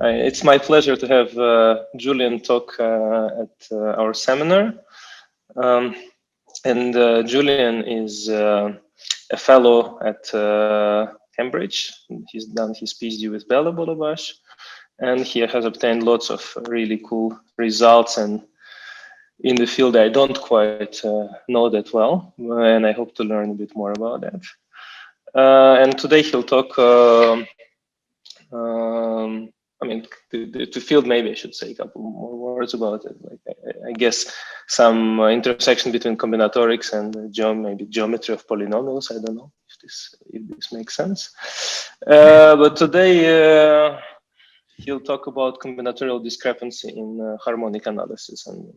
It's my pleasure to have Julian talk at our seminar. Julian is a fellow at Cambridge. He's done his PhD with Bela Bolobash, and he has obtained lots of really cool results and in the field I don't quite know that well, and I hope to learn a bit more about that. And today he'll talk I mean, to field, maybe I should say a couple more words about it. Like, I guess some intersection between combinatorics and maybe geometry of polynomials. I don't know if this makes sense. But today he'll talk about combinatorial discrepancy in harmonic analysis, and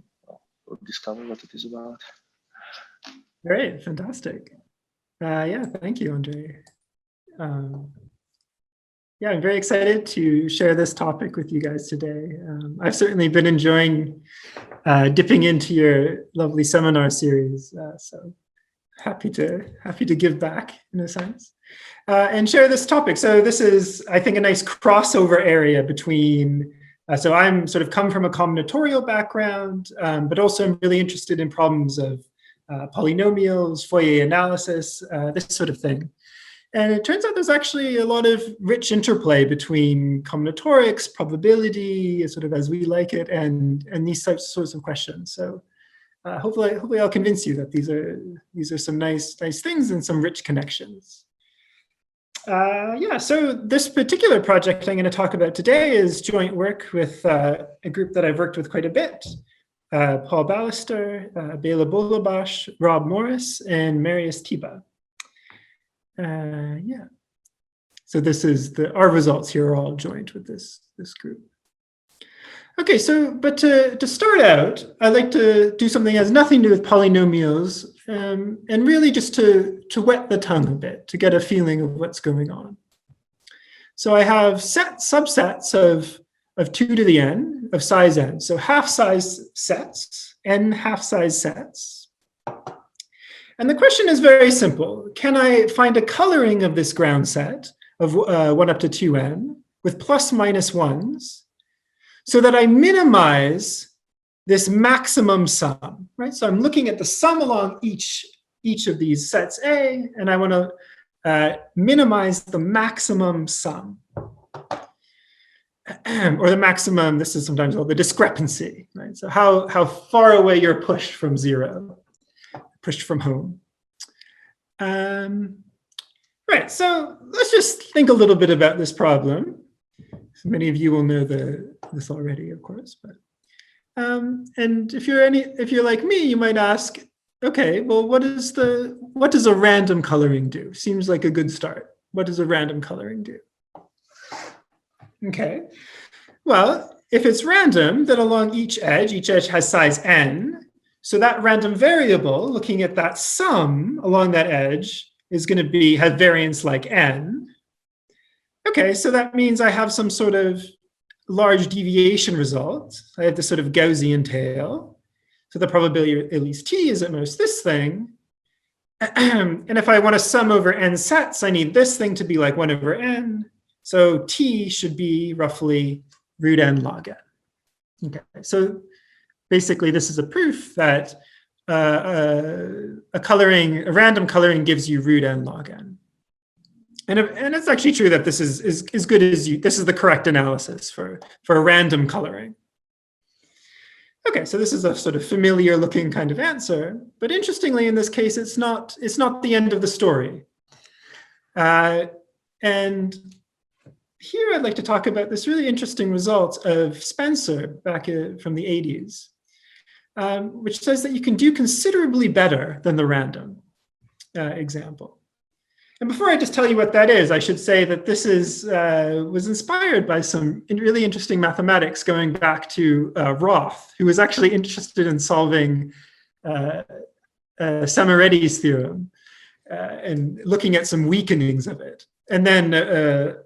we'll discover what it is about. Great, fantastic. Yeah, thank you, Andre. Yeah, I'm very excited to share this topic with you guys today. I've certainly been enjoying dipping into your lovely seminar series, so happy to give back in a sense and share this topic. So this is, I think, a nice crossover area between. So I'm sort of come from a combinatorial background, but also I'm really interested in problems of polynomials, Fourier analysis, this sort of thing. And it turns out there's actually a lot of rich interplay between combinatorics, probability, sort of as we like it, and these sorts of questions. So hopefully I'll convince you that these are some nice things and some rich connections. Yeah, so this particular project I'm going to talk about today is joint work with a group that I've worked with quite a bit. Paul Ballister, Bela Bolobash, Rob Morris, and Marius Tiba. Yeah, so this is our results here are all joint with this group. Okay, so but to start out, I'd like to do something that has nothing to do with polynomials, and really just to wet the tongue a bit, to get a feeling of what's going on. So I have subsets of 2 to the n of size n, so half-size sets, n half-size sets. And the question is very simple. Can I find a coloring of this ground set of 1 up to 2n with plus minus 1s so that I minimize this maximum sum, right? So I'm looking at the sum along each of these sets A, and I want to minimize the maximum sum. Or the maximum, this is sometimes called the discrepancy, right? So how far away you're pushed from 0. Pushed from home. Right, so let's just think a little bit about this problem. Many of you will know this already, of course, but and if you're like me, you might ask, okay, well, what does a random coloring do? Seems like a good start. What does a random coloring do? Okay, well, if it's random, then along each edge has size n. So that random variable, looking at that sum along that edge, is going to have variance like n. Okay, so that means I have some sort of large deviation result. I have this sort of Gaussian tail. So the probability at least t is at most this thing. And if I want to sum over n sets, I need this thing to be like 1 over n. So t should be roughly root n log n. Okay, so basically, this is a proof that a random coloring gives you root n log n. And it's actually true that this is as good as this is the correct analysis for a random coloring. Okay, so this is a sort of familiar looking kind of answer, but interestingly, in this case, it's not the end of the story. And here I'd like to talk about this really interesting result of Spencer back from the 80s. Which says that you can do considerably better than the random example. And before I just tell you what that is, I should say that this was inspired by some really interesting mathematics going back to Roth, who was actually interested in solving Samaretti's theorem and looking at some weakenings of it. And then a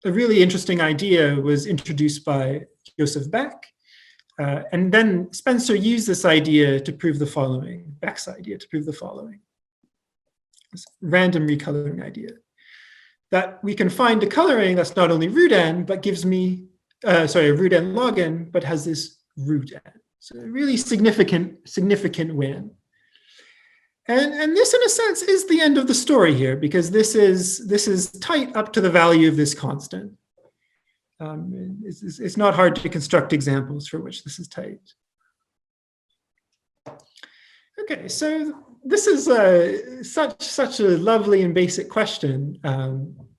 really interesting idea was introduced by Joseph Beck. And then Spencer used this idea to prove the following, Beck's idea to prove the following. This random recoloring idea. That we can find a coloring that's not only root n, but gives me, root n log n, but has this root n. So a really significant win. And this, in a sense, is the end of the story here, because this is tight up to the value of this constant. It's not hard to construct examples for which this is tight. Okay, so this is such a lovely and basic question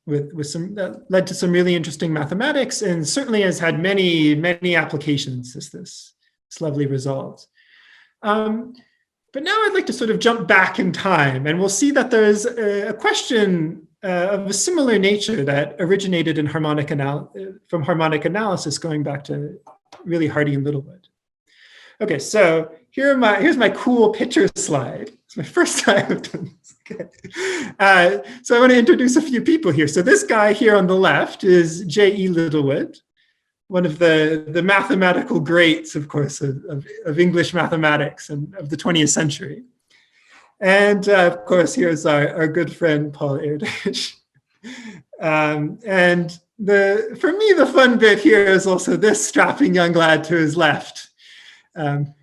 with some that led to some really interesting mathematics, and certainly has had many applications as this lovely result. But now I'd like to sort of jump back in time, and we'll see that there's a question of a similar nature that originated in from harmonic analysis going back to really Hardy and Littlewood. Okay, so here's my cool picture slide. It's my first time I've done this. Okay. So I want to introduce a few people here. So this guy here on the left is J.E. Littlewood, one of the mathematical greats, of course, of English mathematics and of the 20th century. And of course, here's our good friend, Paul Erdős. And for me, the fun bit here is also this strapping young lad to his left,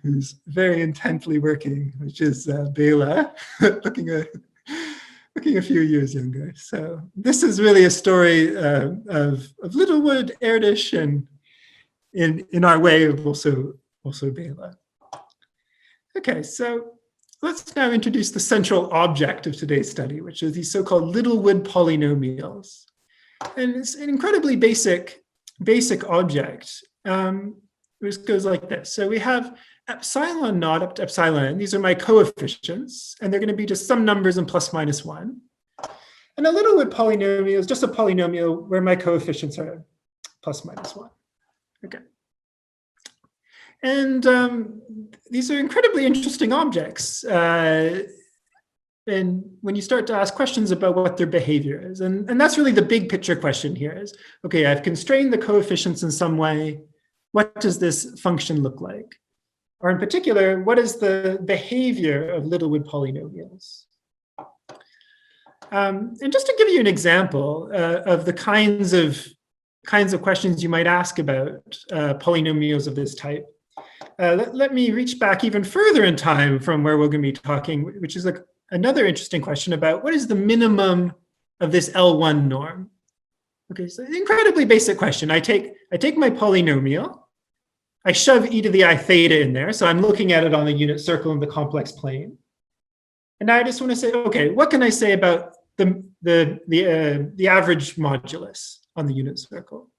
who's very intently working, which is Bela, looking a few years younger. So this is really a story of Littlewood, Erdős, and in our way of also Bela. Okay, so let's now introduce the central object of today's study, which is these so-called Littlewood polynomials. And it's an incredibly basic object, which goes like this. So we have epsilon naught up to epsilon n. These are my coefficients, and they're going to be just some numbers in plus minus 1. And a Littlewood polynomial is just a polynomial where my coefficients are plus minus 1. Okay. And these are incredibly interesting objects. And when you start to ask questions about what their behavior is, and that's really the big picture question here is, okay, I've constrained the coefficients in some way. What does this function look like? Or in particular, what is the behavior of Littlewood polynomials? And just to give you an example of the kinds of questions you might ask about polynomials of this type, let me reach back even further in time from where we're going to be talking, which is another interesting question about what is the minimum of this L1 norm. Okay, so incredibly basic question. I take my polynomial, I shove e to the I theta in there, so I'm looking at it on the unit circle in the complex plane. And now I just want to say, okay, what can I say about the average modulus on the unit circle?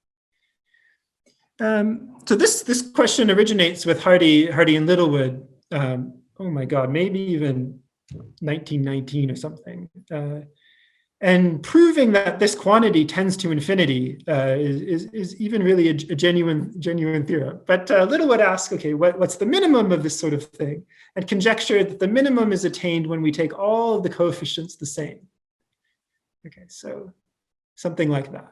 So this question originates with Hardy and Littlewood. Oh my God, maybe even 1919 or something. And proving that this quantity tends to infinity is even really a genuine theorem. But Littlewood asks, okay, what's the minimum of this sort of thing? And conjecture that the minimum is attained when we take all of the coefficients the same. Okay, so something like that.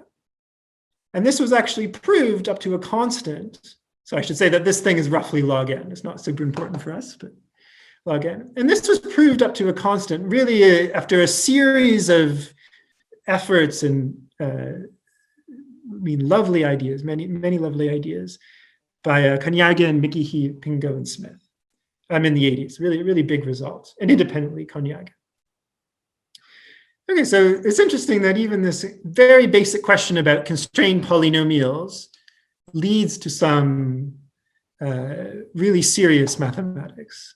And this was actually proved up to a constant. So I should say that this thing is roughly log n. It's not super important for us, but log n. And this was proved up to a constant really after a series of efforts and lovely ideas, many lovely ideas by Konyaga and McGehee, Pingo, and Smith. In the 80s, really big results, and independently Konyaga. Okay, so it's interesting that even this very basic question about constrained polynomials leads to some really serious mathematics.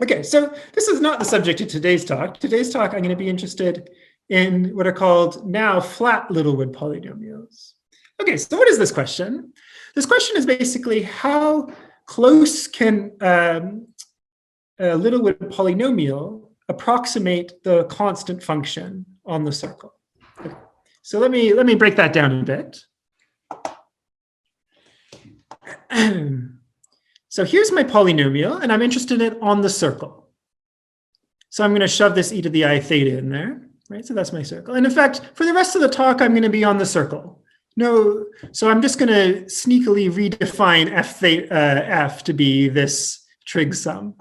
Okay, so this is not the subject of today's talk. Today's talk, I'm going to be interested in what are called now flat Littlewood polynomials. Okay, so what is this question? This question is basically how close can a Littlewood polynomial approximate the constant function on the circle. Okay. So let me break that down a bit. So here's my polynomial, and I'm interested in it on the circle. So I'm going to shove this e to the I theta in there, right? So that's my circle. And in fact, for the rest of the talk, I'm going to be on the circle. No, so I'm just going to sneakily redefine f to be this trig sum.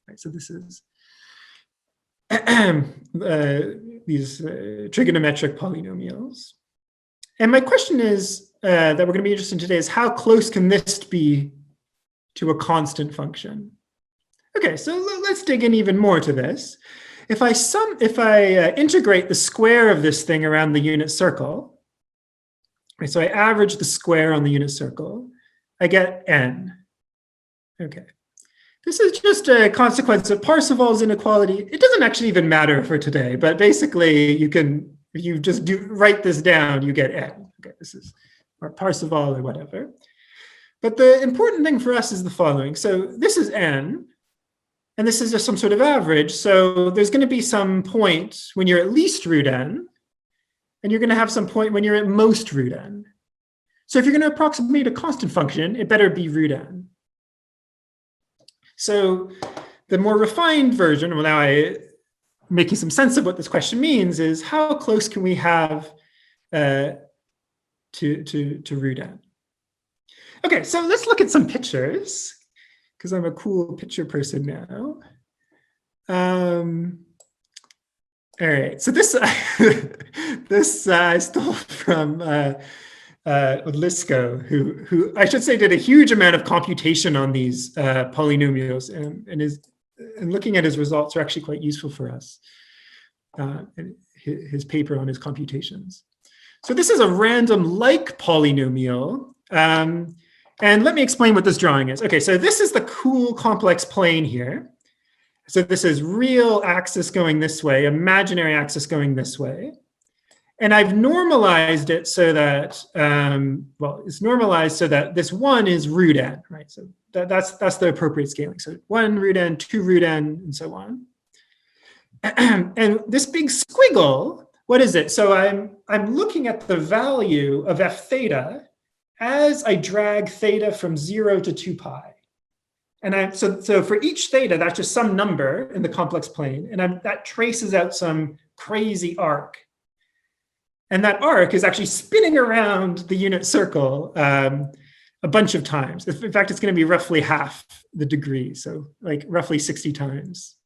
Right, so this is these trigonometric polynomials. And my question is that we're going to be interested in today is how close can this be to a constant function? Okay, so let's dig in even more to this. If I integrate the square of this thing around the unit circle, right, so I average the square on the unit circle, I get n. Okay. This is just a consequence of Parseval's inequality. It doesn't actually even matter for today, but basically you can, if you just write this down, you get n. Okay, this is or Parseval or whatever. But the important thing for us is the following. So this is n, and this is just some sort of average. So there's going to be some point when you're at least root n, and you're going to have some point when you're at most root n. So if you're going to approximate a constant function, it better be root n. So the more refined version, well, now I'm making some sense of what this question means, is how close can we have to root n? Okay, so let's look at some pictures, because I'm a cool picture person now. All right, so this this I stole from Lisko, who I should say did a huge amount of computation on these polynomials, and looking at his results are actually quite useful for us. And his paper on his computations. So this is a random-like polynomial, and let me explain what this drawing is. Okay, so this is the cool complex plane here. So this is real axis going this way, imaginary axis going this way. And I've normalized it so that, well, it's normalized so that this one is root n, right? So that's the appropriate scaling. So 1 root n, 2 root n, and so on. And this big squiggle, what is it? So I'm looking at the value of f theta as I drag theta from 0 to 2 pi. And so for each theta, that's just some number in the complex plane, and that traces out some crazy arc. And that arc is actually spinning around the unit circle a bunch of times. In fact, it's going to be roughly half the degree, so like roughly 60 times.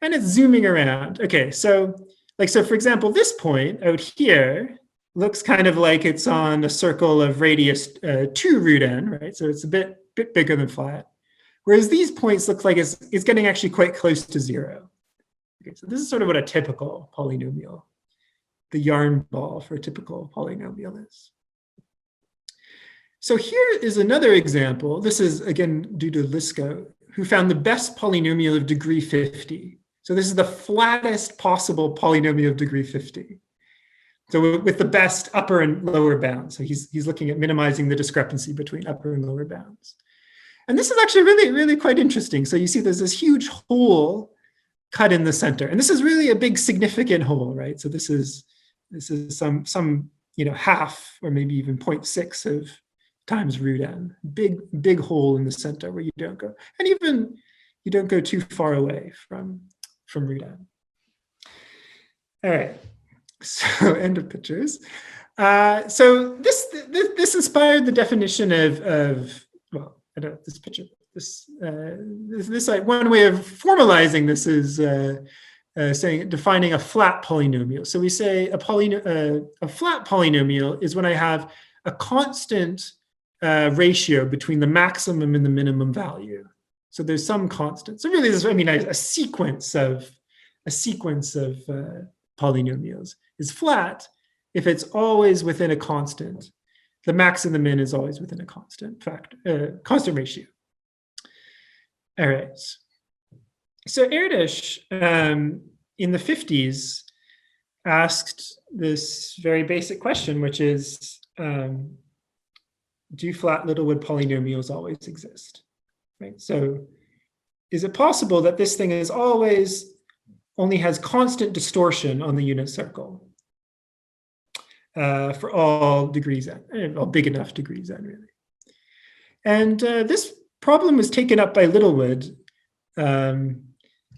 And it's zooming around. Okay, so for example, this point out here looks kind of like it's on a circle of radius 2 root n, right? So it's a bit bigger than flat. Whereas these points look like it's getting actually quite close to 0. Okay, so this is sort of what a typical polynomial, the yarn ball for a typical polynomial is. So here is another example. This is, again, due to Lisko, who found the best polynomial of degree 50. So this is the flattest possible polynomial of degree 50. So with the best upper and lower bounds. So he's looking at minimizing the discrepancy between upper and lower bounds. And this is actually really, really quite interesting. So you see there's this huge hole cut in the center. And this is really a big significant hole, right? So this is some half or maybe even 0.6 of times root n. Big hole in the center where you don't go. And even you don't go too far away from root n. All right. So end of pictures. So this inspired the definition of well, I don't know, this picture. This like one way of formalizing this is defining a flat polynomial. So we say a flat polynomial is when I have a constant ratio between the maximum and the minimum value. So there's some constant. So really, there's a sequence of polynomials is flat if it's always within a constant. The max and the min is always within a constant ratio. All right. So Erdős in the 50s asked this very basic question, which is, do flat Littlewood polynomials always exist? Right. So is it possible that this thing is only has constant distortion on the unit circle for all degrees n, all big enough degrees n, really? And this problem was taken up by Littlewood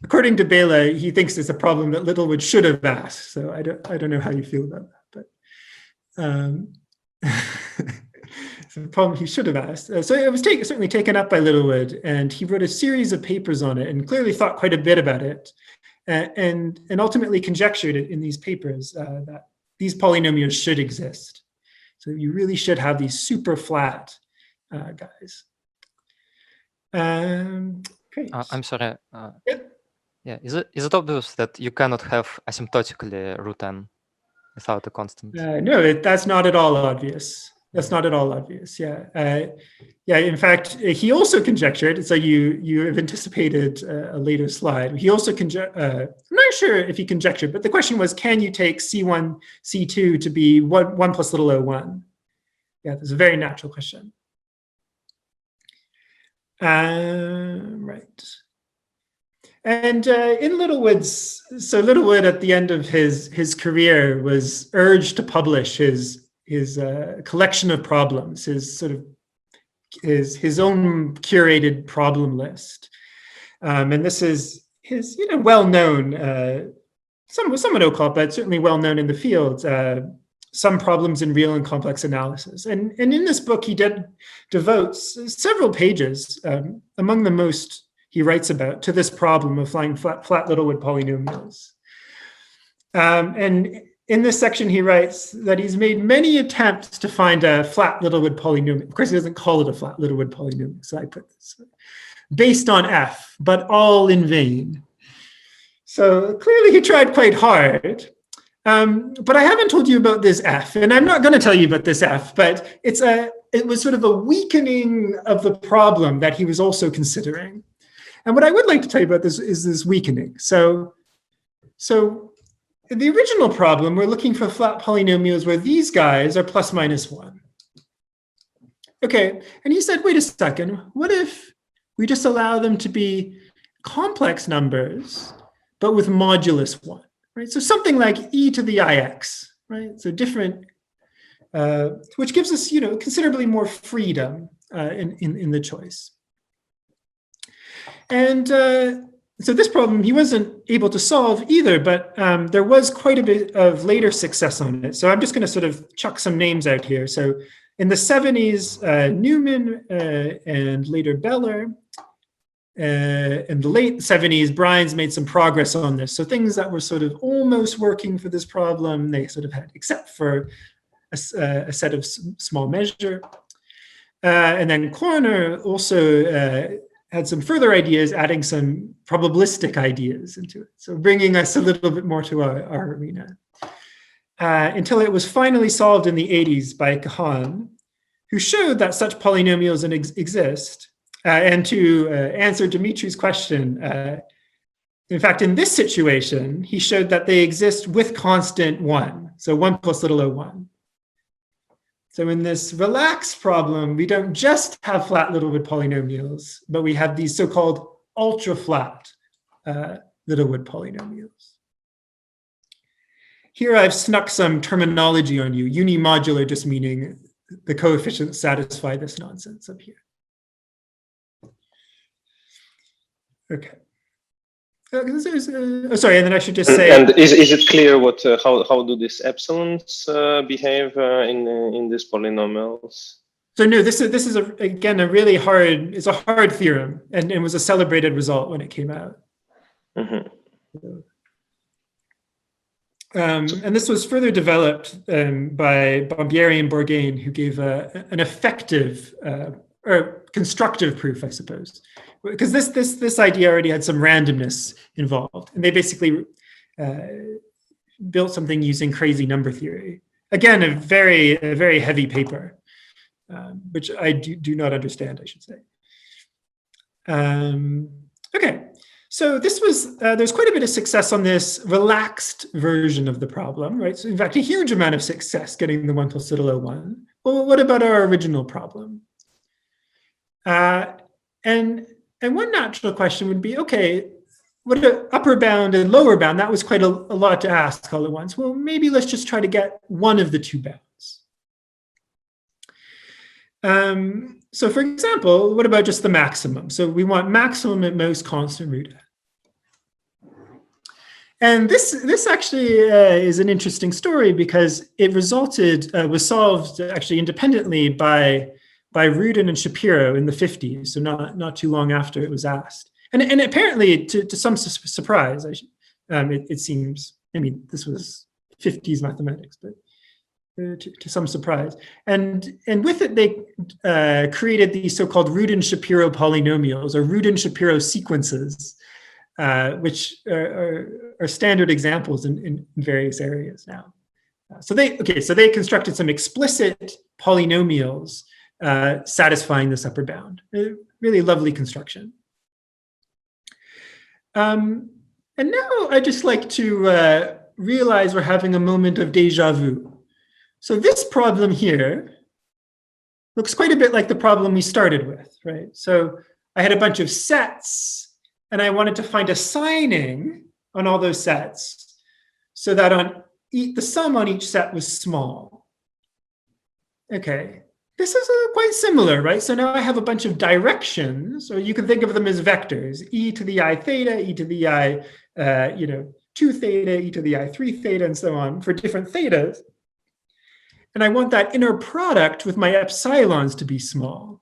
according to Bela, he thinks it's a problem that Littlewood should have asked. So I don't know how you feel about that, but it's a problem he should have asked. So it was certainly taken up by Littlewood, and he wrote a series of papers on it and clearly thought quite a bit about it, and ultimately conjectured it in these papers that these polynomials should exist. So you really should have these super flat guys. Great. I'm sorry. Yeah. Yeah, is it obvious that you cannot have asymptotically root n without a constant? No, that's not at all obvious. That's not at all obvious. Yeah, yeah. In fact, he also conjectured. So you have anticipated a later slide. He also I'm not sure if he conjectured, but the question was, can you take C1, C2 to be one plus little o1? Yeah, that's a very natural question. Right. And in Littlewood's, so Littlewood at the end of his career was urged to publish his collection of problems, his his own curated problem list, and this is his well-known, somewhat occult, but certainly well-known in the field. Some problems in real and complex analysis, and in this book he devotes several pages, among the most he writes about, to this problem of flying flat Littlewood polynomials. And in this section, he writes that he's made many attempts to find a flat Littlewood polynomial. Of course, he doesn't call it a flat Littlewood polynomial, so I put this based on f, but all in vain. So clearly he tried quite hard. But I haven't told you about this f, and I'm not going to tell you about this f, but it was sort of a weakening of the problem that he was also considering. And what I would like to tell you about this is this weakening. So in the original problem, we're looking for flat polynomials where these guys are plus minus 1. Okay, and he said, wait a second, what if we just allow them to be complex numbers, but with modulus 1, right? So something like e to the ix, right? So different, which gives us, considerably more freedom in the choice. And so this problem he wasn't able to solve either, but there was quite a bit of later success on it. So I'm just going to sort of chuck some names out here. So in the 70s, Newman and later Beller, in the late 70s, Brines made some progress on this. So things that were sort of almost working for this problem, they sort of had, except for a set of small measure. And then Korner also had some further ideas, adding some probabilistic ideas into it. So bringing us a little bit more to our arena. Until it was finally solved in the 80s by Kahan, who showed that such polynomials exist. And to answer Dimitri's question, in fact, in this situation, he showed that they exist with constant 1. So 1 plus little o1. So in this relaxed problem, we don't just have flat Littlewood polynomials, but we have these so-called ultra-flat Littlewood polynomials. Here I've snuck some terminology on you, unimodular just meaning the coefficients satisfy this nonsense up here. Okay. Sorry, and then I should just say. And is it clear what how do these epsilons behave in these polynomials? So no, this is again a really hard. It's a hard theorem, and it was a celebrated result when it came out. Mm-hmm. And this was further developed by Bombieri and Bourgain, who gave an effective or constructive proof, I suppose. Because this idea already had some randomness involved, and they basically built something using crazy number theory. Again, a very heavy paper, which I do not understand, I should say. Okay, so this was there's quite a bit of success on this relaxed version of the problem, right? So in fact, a huge amount of success getting the 1 plus little o1. Well, what about our original problem? And one natural question would be, okay, what an upper bound and lower bound, that was quite a lot to ask all at once. Well, maybe let's just try to get one of the two bounds. So for example, what about just the maximum? So we want maximum at most constant root n. And this actually is an interesting story because it was solved actually independently by Rudin and Shapiro in the 50s, so not too long after it was asked. And apparently, to some surprise, it seems, I mean, this was 50s mathematics, but to some surprise. And with it, they created these so-called Rudin-Shapiro polynomials, or Rudin-Shapiro sequences, which are standard examples in various areas now. So they constructed some explicit polynomials satisfying this upper bound. A really lovely construction. And now I'd just like to realize we're having a moment of deja vu. So this problem here looks quite a bit like the problem we started with, right? So I had a bunch of sets, and I wanted to find a signing on all those sets so that the sum on each set was small. Okay, this is quite similar, right? So now I have a bunch of directions, or you can think of them as vectors, e to the I theta, e to the I 2 theta, e to the I 3 theta, and so on for different thetas. And I want that inner product with my epsilons to be small.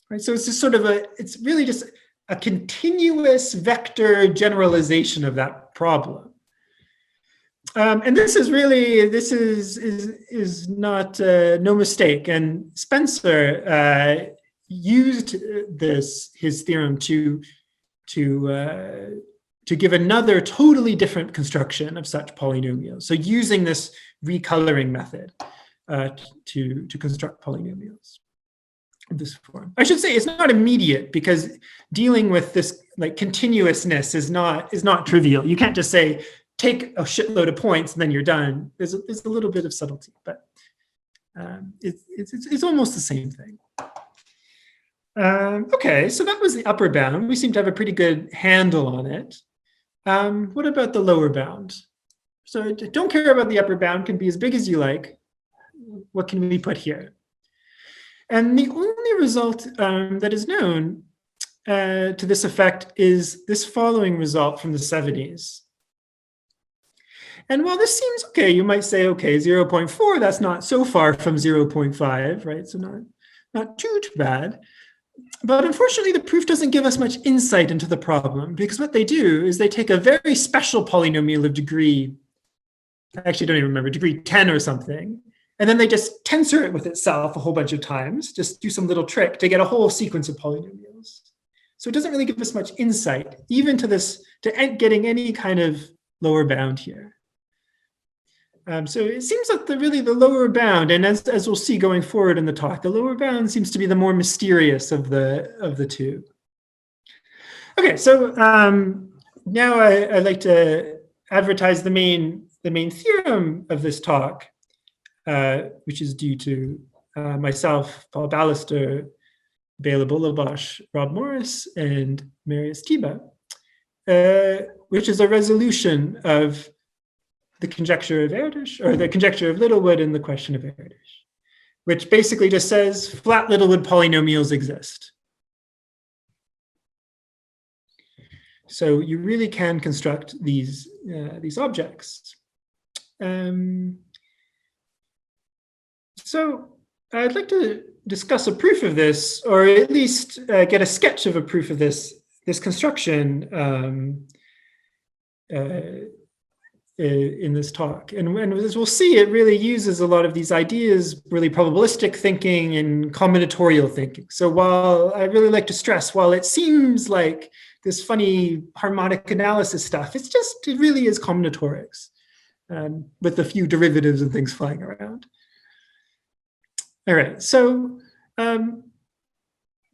Right? So it's just sort of it's really just a continuous vector generalization of that problem. And this is not no mistake. And Spencer used his theorem to give another totally different construction of such polynomials. So using this recoloring method to construct polynomials of this form. I should say it's not immediate, because dealing with this like continuousness is not trivial. You can't just say take a shitload of points and then you're done. There's a little bit of subtlety, but it's almost the same thing. Okay, so that was the upper bound. We seem to have a pretty good handle on it. What about the lower bound? So don't care about the upper bound, can be as big as you like. What can we put here? And the only result that is known to this effect is this following result from the 70s. And while this seems okay, you might say, okay, 0.4, that's not so far from 0.5, right? So not too bad. But unfortunately, the proof doesn't give us much insight into the problem, because what they do is they take a very special polynomial of degree, I actually don't even remember, degree 10 or something, and then they just tensor it with itself a whole bunch of times, just do some little trick to get a whole sequence of polynomials. So it doesn't really give us much insight, even to getting any kind of lower bound here. So it seems like the lower bound, and as we'll see going forward in the talk, the lower bound seems to be the more mysterious of the two. Okay, so now I'd like to advertise the main theorem of this talk, which is due to myself, Paul Ballister, Bela Bulabash, Rob Morris, and Marius Tiba, which is a resolution of the conjecture of Erdős, or the conjecture of Littlewood in the question of Erdős, which basically just says flat Littlewood polynomials exist. So you really can construct these objects. So I'd like to discuss a proof of this, or at least get a sketch of a proof of this construction in this talk. And as we'll see, it really uses a lot of these ideas, really probabilistic thinking and combinatorial thinking. So while I really like to stress, while it seems like this funny harmonic analysis stuff, it really is combinatorics with a few derivatives and things flying around. All right, so the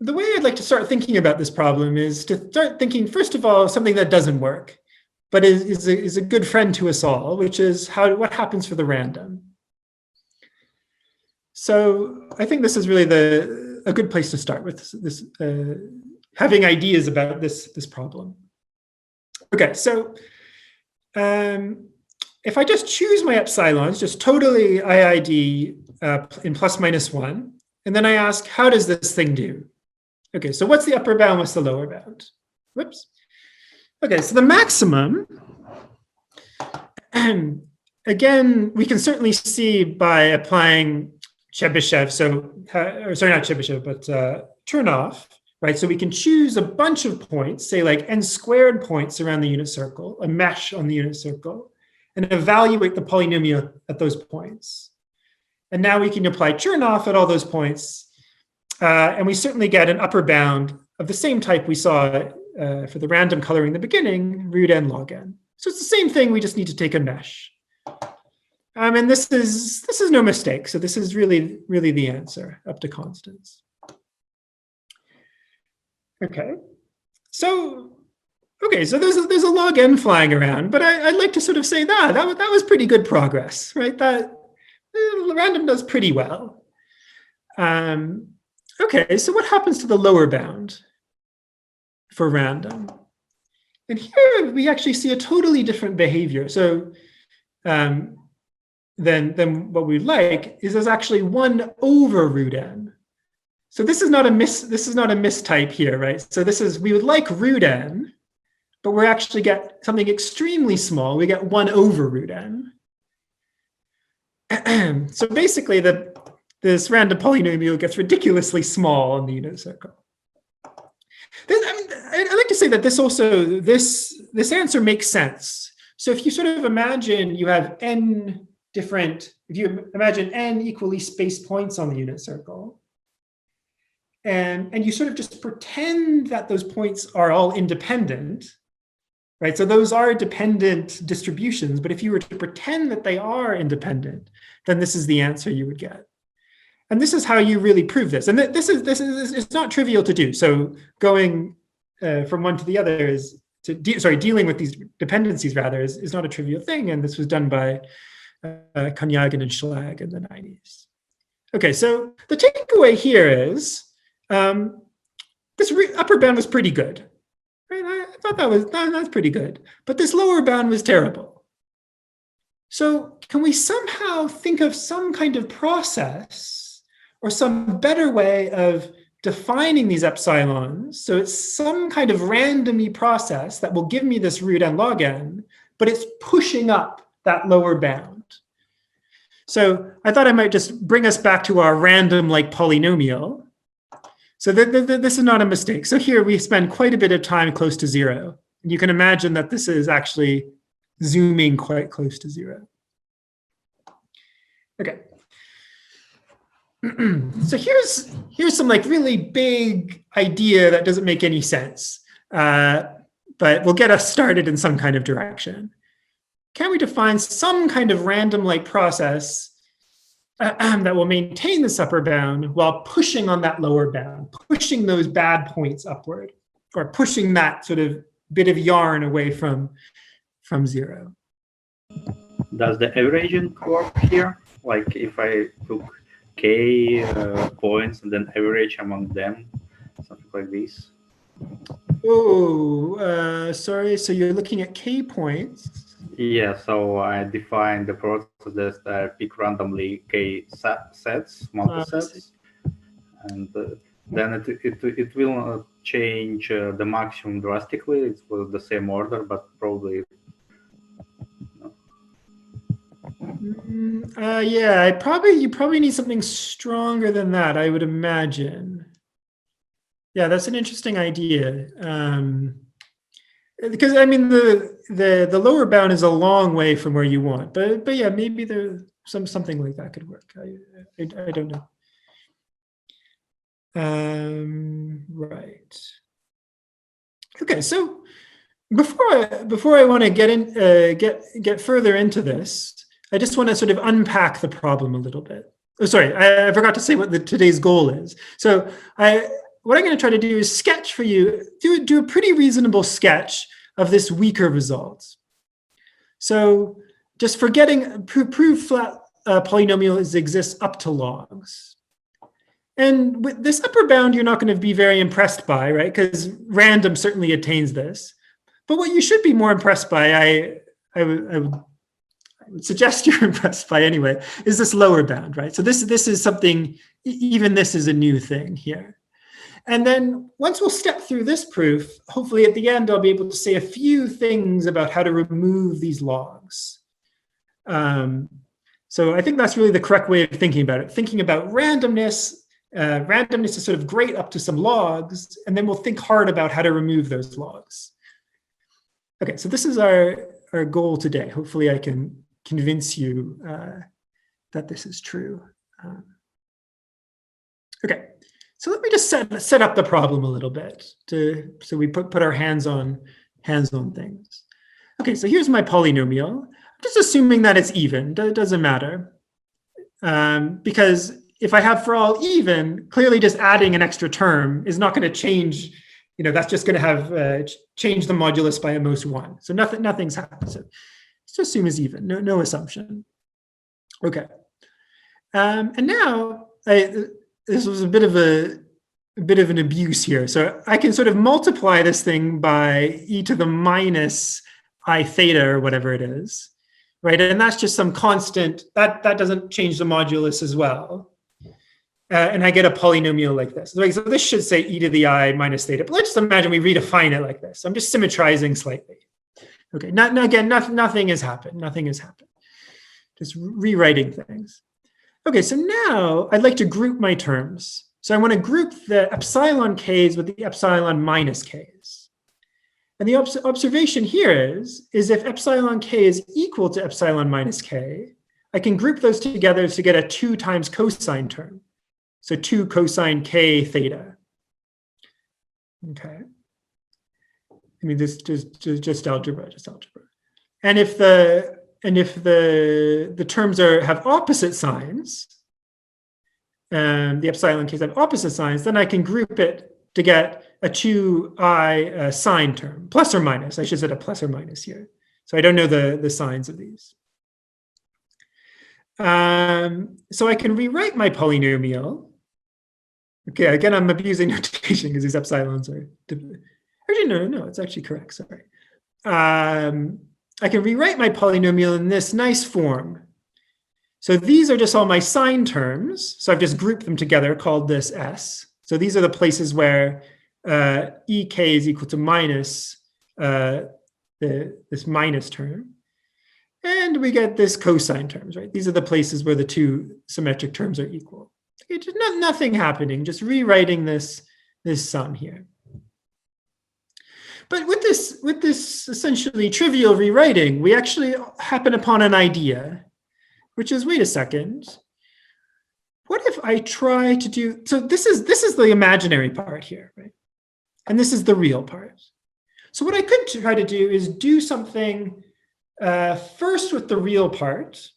way I'd like to start thinking about this problem is to start thinking, first of all, something that doesn't work, but is a good friend to us all, which is what happens for the random. So I think this is really a good place to start with this having ideas about this problem. Okay, so if I just choose my epsilons, just totally IID in plus minus 1, and then I ask, how does this thing do? Okay, so what's the upper bound, what's the lower bound? Whoops. Okay, so the maximum again, we can certainly see by applying Chebyshev, or sorry, not Chebyshev, but Chernoff, right? So we can choose a bunch of points, say like n squared points around the unit circle, a mesh on the unit circle, and evaluate the polynomial at those points. And now we can apply Chernoff at all those points, and we certainly get an upper bound of the same type we saw for the random coloring in the beginning, root n log n. So it's the same thing, we just need to take a mesh. And this is no mistake. So this is really the answer up to constants. Okay, so there's a log n flying around, but I'd like to sort of say that was pretty good progress, right? That random does pretty well. Okay, so what happens to the lower bound for random? And here we actually see a totally different behavior. So then what we'd like is there's actually 1 over root n. So this is not a mistype here, right? So we would like root n, but we actually get something extremely small. We get 1 over root n. So basically this random polynomial gets ridiculously small in the unit circle. I'd like to say that this answer makes sense. So if you sort of imagine you have n different, if you imagine n equally spaced points on the unit circle, and you sort of just pretend that those points are all independent, right? So those are dependent distributions, but if you were to pretend that they are independent, then this is the answer you would get. And this is how you really prove this. And this is it's not trivial to do. So going from one to the other dealing with these dependencies rather is not a trivial thing. And this was done by Konyagan and Schlag in the 90s. Okay, so the takeaway here is this upper bound was pretty good. Right? I thought that's pretty good. But this lower bound was terrible. So can we somehow think of some kind of process or some better way of defining these epsilons? So it's some kind of randomy process that will give me this root n log n, but it's pushing up that lower bound. So I thought I might just bring us back to our random-like polynomial. So this is not a mistake. So here we spend quite a bit of time close to 0. You can imagine that this is actually zooming quite close to 0. Okay. So here's some like really big idea that doesn't make any sense, but will get us started in some kind of direction. Can we define some kind of random-like process that will maintain this upper bound while pushing on that lower bound, pushing those bad points upward, or pushing that sort of bit of yarn away from 0? Does the averaging work here? Like if I took k points and then average among them, something like this? Oh, sorry. So you're looking at k points. Yeah, so I define the process that I pick randomly k sets, multi-sets, and then it will not change the maximum drastically. It was the same order, but probably. Yeah, you probably need something stronger than that, I would imagine. Yeah, that's an interesting idea. Because I mean the lower bound is a long way from where you want, but yeah, maybe there's something like that could work. I don't know. Right. Okay, so before I want to get further into this, I just want to sort of unpack the problem a little bit. Oh, sorry, I forgot to say what today's goal is. So what I'm going to try to do is sketch for you, do a pretty reasonable sketch of this weaker result. So just prove flat polynomials exist up to logs. And with this upper bound, you're not going to be very impressed by, right? Because random certainly attains this. But what you should be more impressed by, I would suggest you're impressed by anyway, is this lower bound, right? So this is something, even this is a new thing here. And then once we'll step through this proof, hopefully at the end, I'll be able to say a few things about how to remove these logs. So I think that's really the correct way of thinking about it. Thinking about randomness. Randomness is sort of great up to some logs, and then we'll think hard about how to remove those logs. Okay, so this is our goal today. Hopefully I can convince you that this is true. Okay, so let me just set up the problem a little bit so we put our hands on things. Okay, so here's my polynomial. I'm just assuming that it's even. It doesn't matter. Because if I have for all even, clearly just adding an extra term is not going to change. That's just going to have change the modulus by at most 1. So nothing's happened. So let's just assume it's even. No assumption. Okay. And now this was a bit of an abuse here. So I can sort of multiply this thing by e to the minus I theta or whatever it is, right? And that's just some constant that doesn't change the modulus as well. And I get a polynomial like this. So this should say e to the I minus theta. But let's just imagine we redefine it like this. I'm just symmetrizing slightly. Okay. Again, nothing has happened. Nothing has happened. Just rewriting things. Okay. So now I'd like to group my terms. So I want to group the epsilon k's with the epsilon minus k's. And the observation here is if epsilon k is equal to epsilon minus k, I can group those together to get a 2 times cosine term. So 2 cosine k theta. Okay. I mean, this just algebra. And if the terms have opposite signs, the epsilon k's have opposite signs, then I can group it to get a 2i sine term, plus or minus. I should set a plus or minus here. So I don't know the signs of these. So I can rewrite my polynomial. Okay, again, I'm abusing notation because these epsilons are... Actually, no, it's actually correct, sorry. I can rewrite my polynomial in this nice form. So these are just all my sine terms. So I've just grouped them together, called this S. So these are the places where ek is equal to minus this minus term. And we get this cosine terms, right? These are the places where the 2 symmetric terms are equal. It's just nothing happening, just rewriting this sum here. But with this essentially trivial rewriting, we actually happen upon an idea, which is, wait a second, what if I try to do, so this is the imaginary part here, right? And this is the real part. So what I could try to do is do something first with the real part,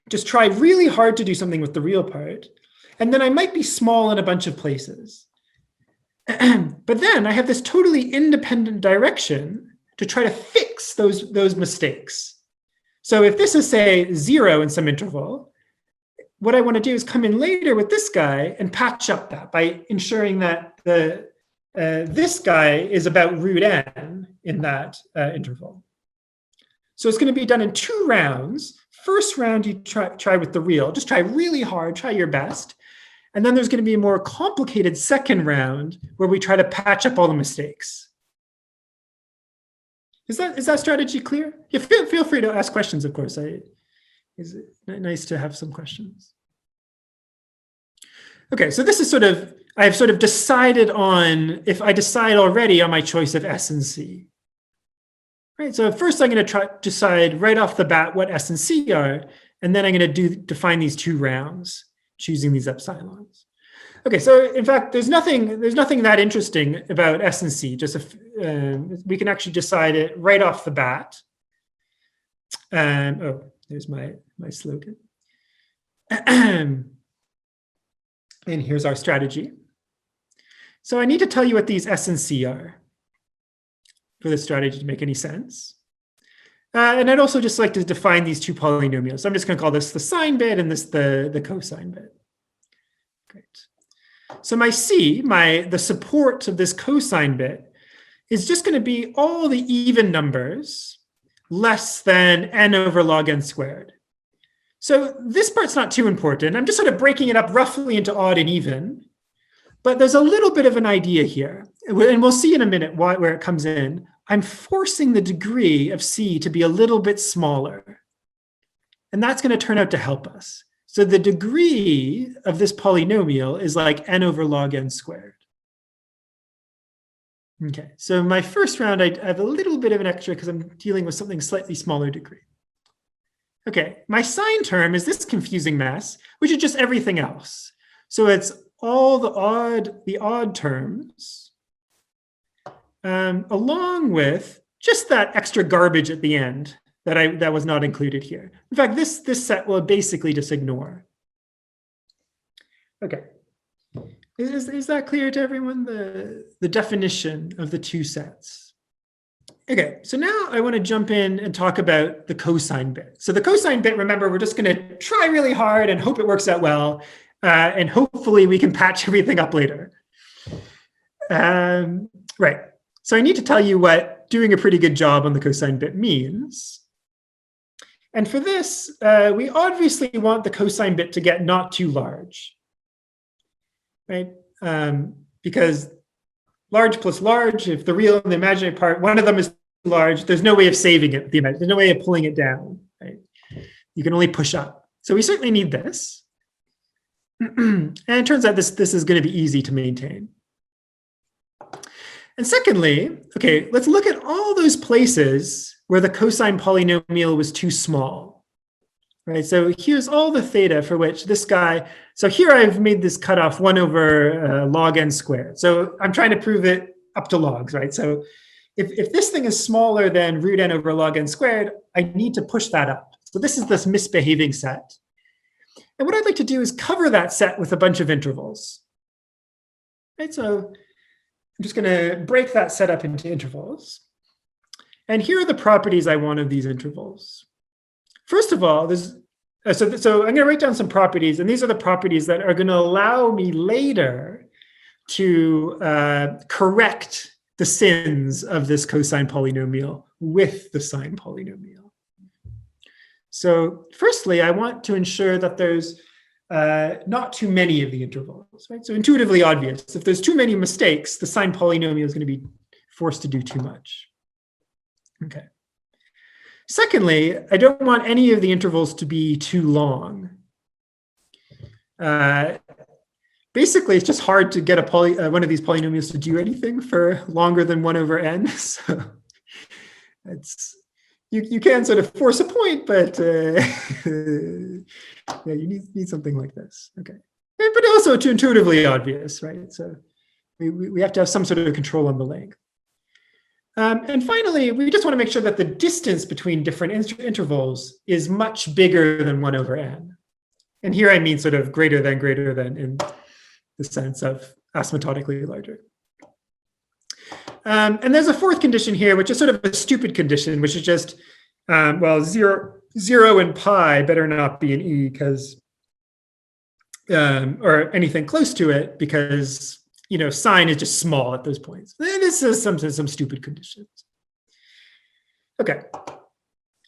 just try really hard to do something with the real part, and then I might be small in a bunch of places. But then I have this totally independent direction to try to fix those mistakes. So if this is, say, 0 in some interval, what I want to do is come in later with this guy and patch up that by ensuring that this guy is about root n in that interval. So it's going to be done in 2 rounds. First round, you try with the real. Just try really hard, try your best. And then there's going to be a more complicated second round where we try to patch up all the mistakes. Is that strategy clear? Yeah, feel free to ask questions, of course. It's nice to have some questions. Okay, so this is I've sort of decided on, if I decide already on my choice of S and C. Right, so first I'm going to decide right off the bat what S and C are, and then I'm going to define these 2 rounds, choosing these epsilons. Okay, so in fact, there's nothing that interesting about S and C. Just we can actually decide it right off the bat. Oh, there's my slogan. And here's our strategy. So I need to tell you what these S and C are for this strategy to make any sense. And I'd also just like to define these 2 polynomials. So I'm just going to call this the sine bit and this the cosine bit. Great. So my C, the support of this cosine bit, is just going to be all the even numbers less than n over log n squared. So this part's not too important. I'm just sort of breaking it up roughly into odd and even. But there's a little bit of an idea here. And we'll see in a minute where it comes in. I'm forcing the degree of C to be a little bit smaller. And that's going to turn out to help us. So the degree of this polynomial is like n over log n squared. Okay, so my first round, I have a little bit of an extra because I'm dealing with something slightly smaller degree. Okay, my sine term is this confusing mess, which is just everything else. So it's all the odd terms, along with just that extra garbage at the end that was not included here. In fact, this set will basically just ignore. Okay. Is that clear to everyone, the definition of the two sets? Okay, so now I want to jump in and talk about the cosine bit. So the cosine bit, remember, we're just going to try really hard and hope it works out well, and hopefully we can patch everything up later. Right, so I need to tell you what doing a pretty good job on the cosine bit means. And for this, we obviously want the cosine bit to get not too large. Right? Because large plus large, if the real and the imaginary part, one of them is too large, there's no way of saving it. There's no way of pulling it down. Right? You can only push up. So we certainly need this. And it turns out this is going to be easy to maintain. And secondly, okay, let's look at all those places where the cosine polynomial was too small. Right, so here's all the theta for which this guy, so here I've made this cutoff 1 over log n squared. So I'm trying to prove it up to logs, right? So if this thing is smaller than root n over log n squared, I need to push that up. So this is this misbehaving set. And what I'd like to do is cover that set with a bunch of intervals. Right, so I'm just gonna break that set up into intervals. And here are the properties I want of these intervals. First of all, so I'm going to write down some properties, and these are the properties that are going to allow me later to correct the sins of this cosine polynomial with the sine polynomial. So firstly, I want to ensure that there's not too many of the intervals, right? So intuitively obvious. If there's too many mistakes, the sine polynomial is going to be forced to do too much. Okay. Secondly, I don't want any of the intervals to be too long. Basically, it's just hard to get one of these polynomials to do anything for longer than 1 over n. So you can sort of force a point, but yeah, you need something like this. Okay, but also too intuitively obvious, right? So we have to have some sort of control on the length. And finally, we just want to make sure that the distance between different intervals is much bigger than 1 over n. And here I mean sort of greater than in the sense of asymptotically larger. And there's a fourth condition here, which is sort of a stupid condition, which is just, well, 0 and pi better not be an e because, or anything close to it, because sine is just small at those points. And this is some stupid conditions. Okay,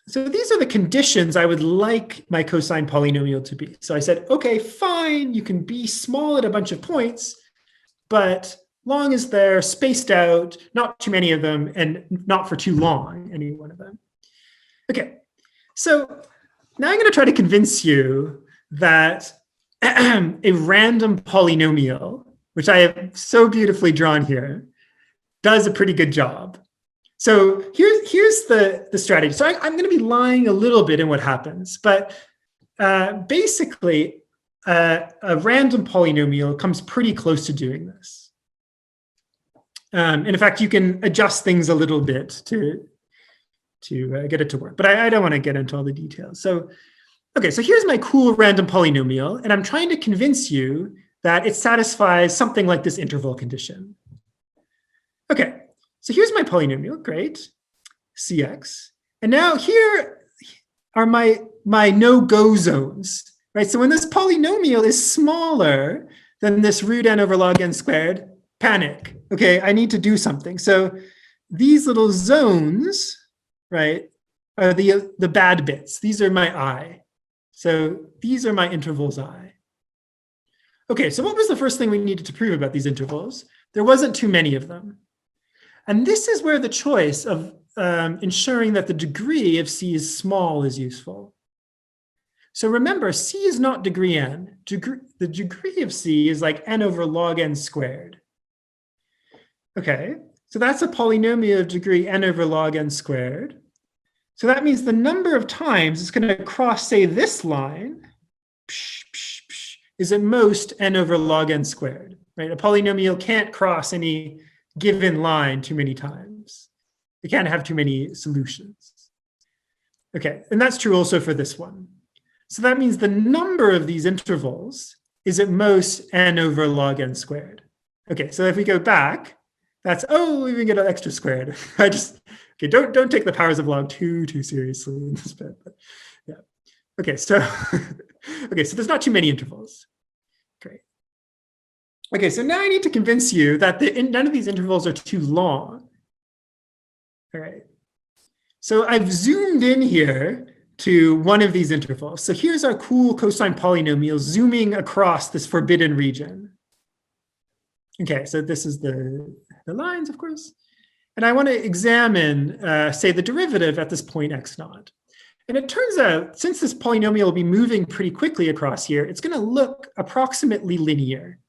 so these are the conditions I would like my cosine polynomial to be. So I said, okay, fine, you can be small at a bunch of points, but long as they're spaced out, not too many of them, and not for too long, any one of them. Okay, so now I'm going to try to convince you that a random polynomial, which I have so beautifully drawn here, does a pretty good job. So here's the strategy. So I'm going to be lying a little bit in what happens, but basically a random polynomial comes pretty close to doing this. And in fact, you can adjust things a little bit to get it to work, but I don't want to get into all the details. So, okay, so here's my cool random polynomial, and I'm trying to convince you that it satisfies something like this interval condition. Okay, so here's my polynomial, great, Cx. And now here are my no-go zones, right? So when this polynomial is smaller than this root n over log n squared, panic, okay, I need to do something. So these little zones, right, are the bad bits. These are my I. So these are my intervals I. Okay, so what was the first thing we needed to prove about these intervals? There wasn't too many of them. And this is where the choice of ensuring that the degree of C is small is useful. So remember, C is not degree n. The degree of C is like n over log n squared. Okay, so that's a polynomial of degree n over log n squared. So that means the number of times it's going to cross, say, this line is at most n over log n squared, right? A polynomial can't cross any given line too many times. It can't have too many solutions. Okay, and that's true also for this one. So that means the number of these intervals is at most n over log n squared. Okay, so if we go back, that's, oh, we even get an extra squared. Okay, don't take the powers of log too seriously in this bit, but yeah. Okay, so okay, so there's not too many intervals. Great. Okay, so now I need to convince you that none of these intervals are too long. All right. So I've zoomed in here to one of these intervals. So here's our cool cosine polynomial zooming across this forbidden region. Okay, so this is the lines, of course. And I want to examine, say, the derivative at this point x naught. And it turns out, since this polynomial will be moving pretty quickly across here, it's going to look approximately linear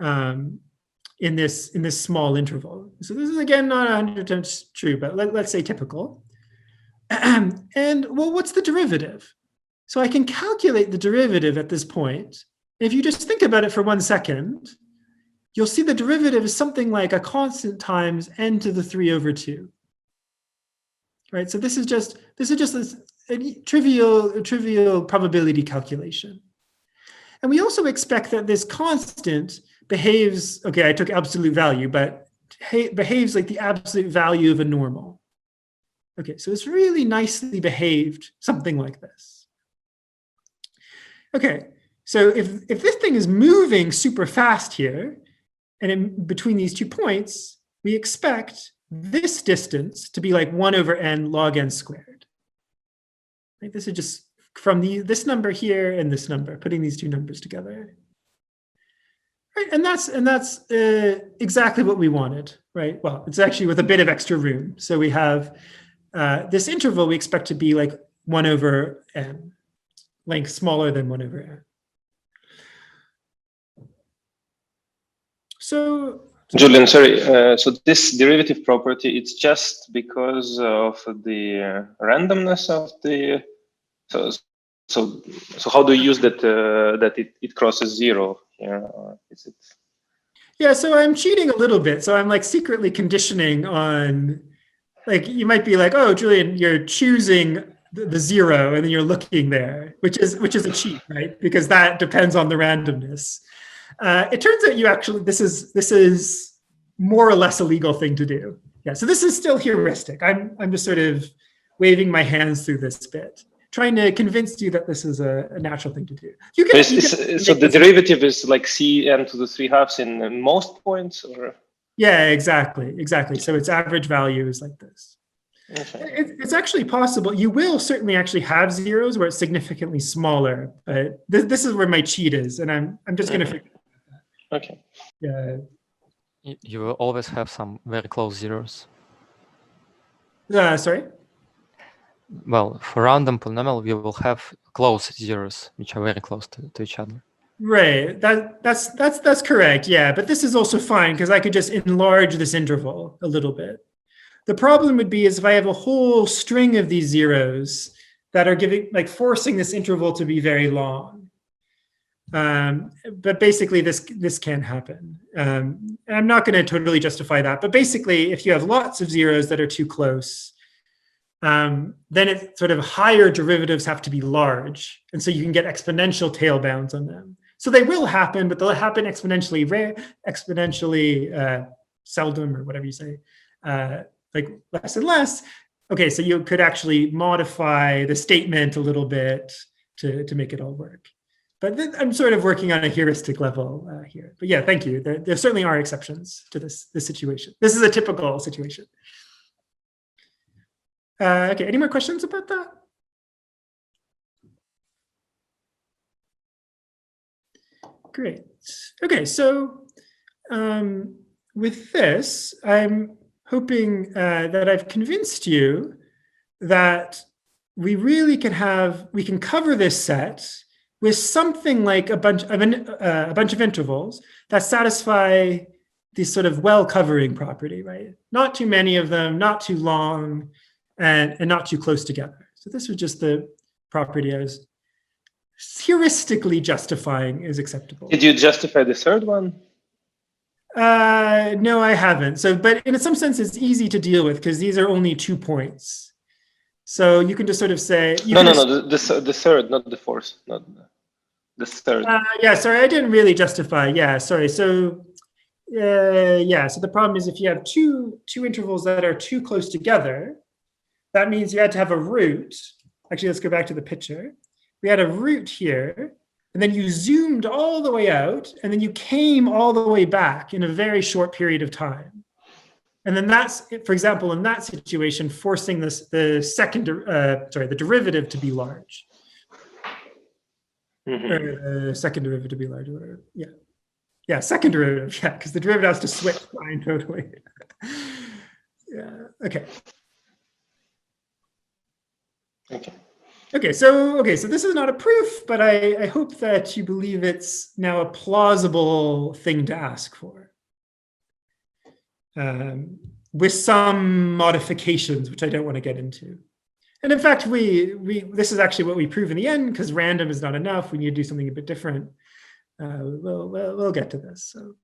in this small interval. So this is, again, not 100% true, but let's say typical. And, well, what's the derivative? So I can calculate the derivative at this point. If you just think about it for 1 second, you'll see the derivative is something like a constant times n to the 3 over 2. Right, so this is just a trivial probability calculation. And we also expect that this constant behaves, okay, I took absolute value, but behaves like the absolute value of a normal. Okay, so it's really nicely behaved, something like this. Okay, so if this thing is moving super fast here, and in between these 2 points, we expect this distance to be like 1 over n log n squared. Right? This is just from this number here and this number, putting these 2 numbers together. Right? And that's exactly what we wanted, right? Well, it's actually with a bit of extra room. So we have this interval we expect to be like 1 over n, length smaller than 1 over n. So, Julian, sorry. So this derivative property, it's just because of the randomness of the. So how do you use that that it crosses 0 here? Or is it? Yeah, so I'm cheating a little bit. So I'm like secretly conditioning on, like, you might be like, oh, Julian, you're choosing the 0 and then you're looking there, which is a cheat, right? Because that depends on the randomness. It turns out this is more or less a legal thing to do. Yeah, so this is still heuristic. I'm just sort of waving my hands through this bit, trying to convince you that this is a natural thing to do. So the derivative is like Cn to the 3/2 in most points, or? Yeah, exactly. So its average value is like this. Okay. It's actually possible. You will certainly actually have zeros where it's significantly smaller, but this is where my cheat is, and I'm just going to figure. Okay. Yeah. You will always have some very close zeros. Sorry? Well, for random polynomial, we will have close zeros, which are very close to each other. Right. That's correct. Yeah, but this is also fine because I could just enlarge this interval a little bit. The problem would be is if I have a whole string of these zeros that are forcing this interval to be very long. But basically, this can happen. And I'm not going to totally justify that. But basically, if you have lots of zeros that are too close, then it sort of higher derivatives have to be large. And so you can get exponential tail bounds on them. So they will happen, but they'll happen exponentially seldom, or whatever you say, like less and less. Okay, so you could actually modify the statement a little bit to make it all work. But I'm sort of working on a heuristic level here. But yeah, thank you. There certainly are exceptions to this situation. This is a typical situation. Okay, any more questions about that? Great. Okay, so with this, I'm hoping that I've convinced you that we really we can cover this set with something like a bunch of intervals that satisfy this sort of well-covering property, right? Not too many of them, not too long, and not too close together. So this was just the property I was heuristically justifying is acceptable. Did you justify the third one? No, I haven't. So, but in some sense, it's easy to deal with because these are only 2 points. So you can just sort of say... The third, not the fourth, not the third. Yeah, sorry, I didn't really justify. Yeah, sorry. So, yeah, so the problem is if you have two intervals that are too close together, that means you had to have a root. Actually, let's go back to the picture. We had a root here, and then you zoomed all the way out, and then you came all the way back in a very short period of time. And then that's, for example, in that situation, forcing the derivative to be large. Or second derivative to be large, or whatever. Yeah. Yeah, second derivative, yeah, because the derivative has to switch sign totally. Yeah, okay. Okay, so this is not a proof, but I hope that you believe it's now a plausible thing to ask for. With some modifications, which I don't want to get into. And in fact, this is actually what we prove in the end, because random is not enough. We need to do something a bit different. We'll get to this. So,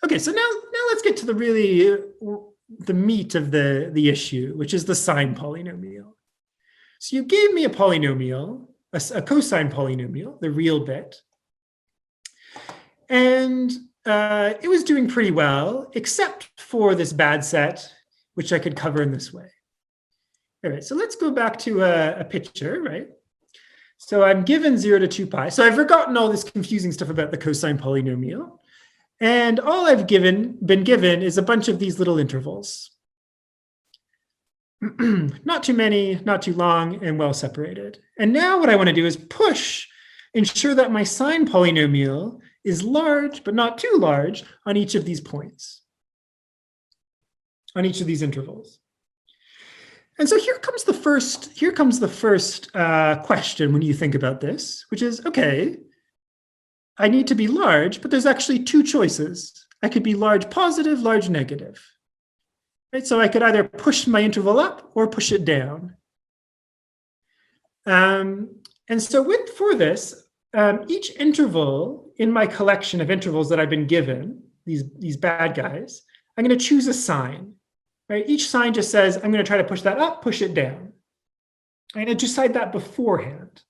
okay, so now let's get to the meat of the issue, which is the sine polynomial. So you gave me a polynomial, a cosine polynomial, the real bit, and it was doing pretty well, except for this bad set, which I could cover in this way. All right, so let's go back to a picture, right? So I'm given 0 to 2 pi. So I've forgotten all this confusing stuff about the cosine polynomial. And all I've been given is a bunch of these little intervals. Not too many, not too long, and well separated. And now what I want to do is ensure that my sine polynomial is large, but not too large, on each of these points, on each of these intervals. And so here comes the first question when you think about this, which is, okay, I need to be large, but there's actually 2 choices. I could be large positive, large negative. Right? So I could either push my interval up or push it down. And so for this, each interval in my collection of intervals that I've been given, these bad guys, I'm going to choose a sign. Right? Each sign just says, I'm going to try to push that up, push it down. I'm going to decide that beforehand.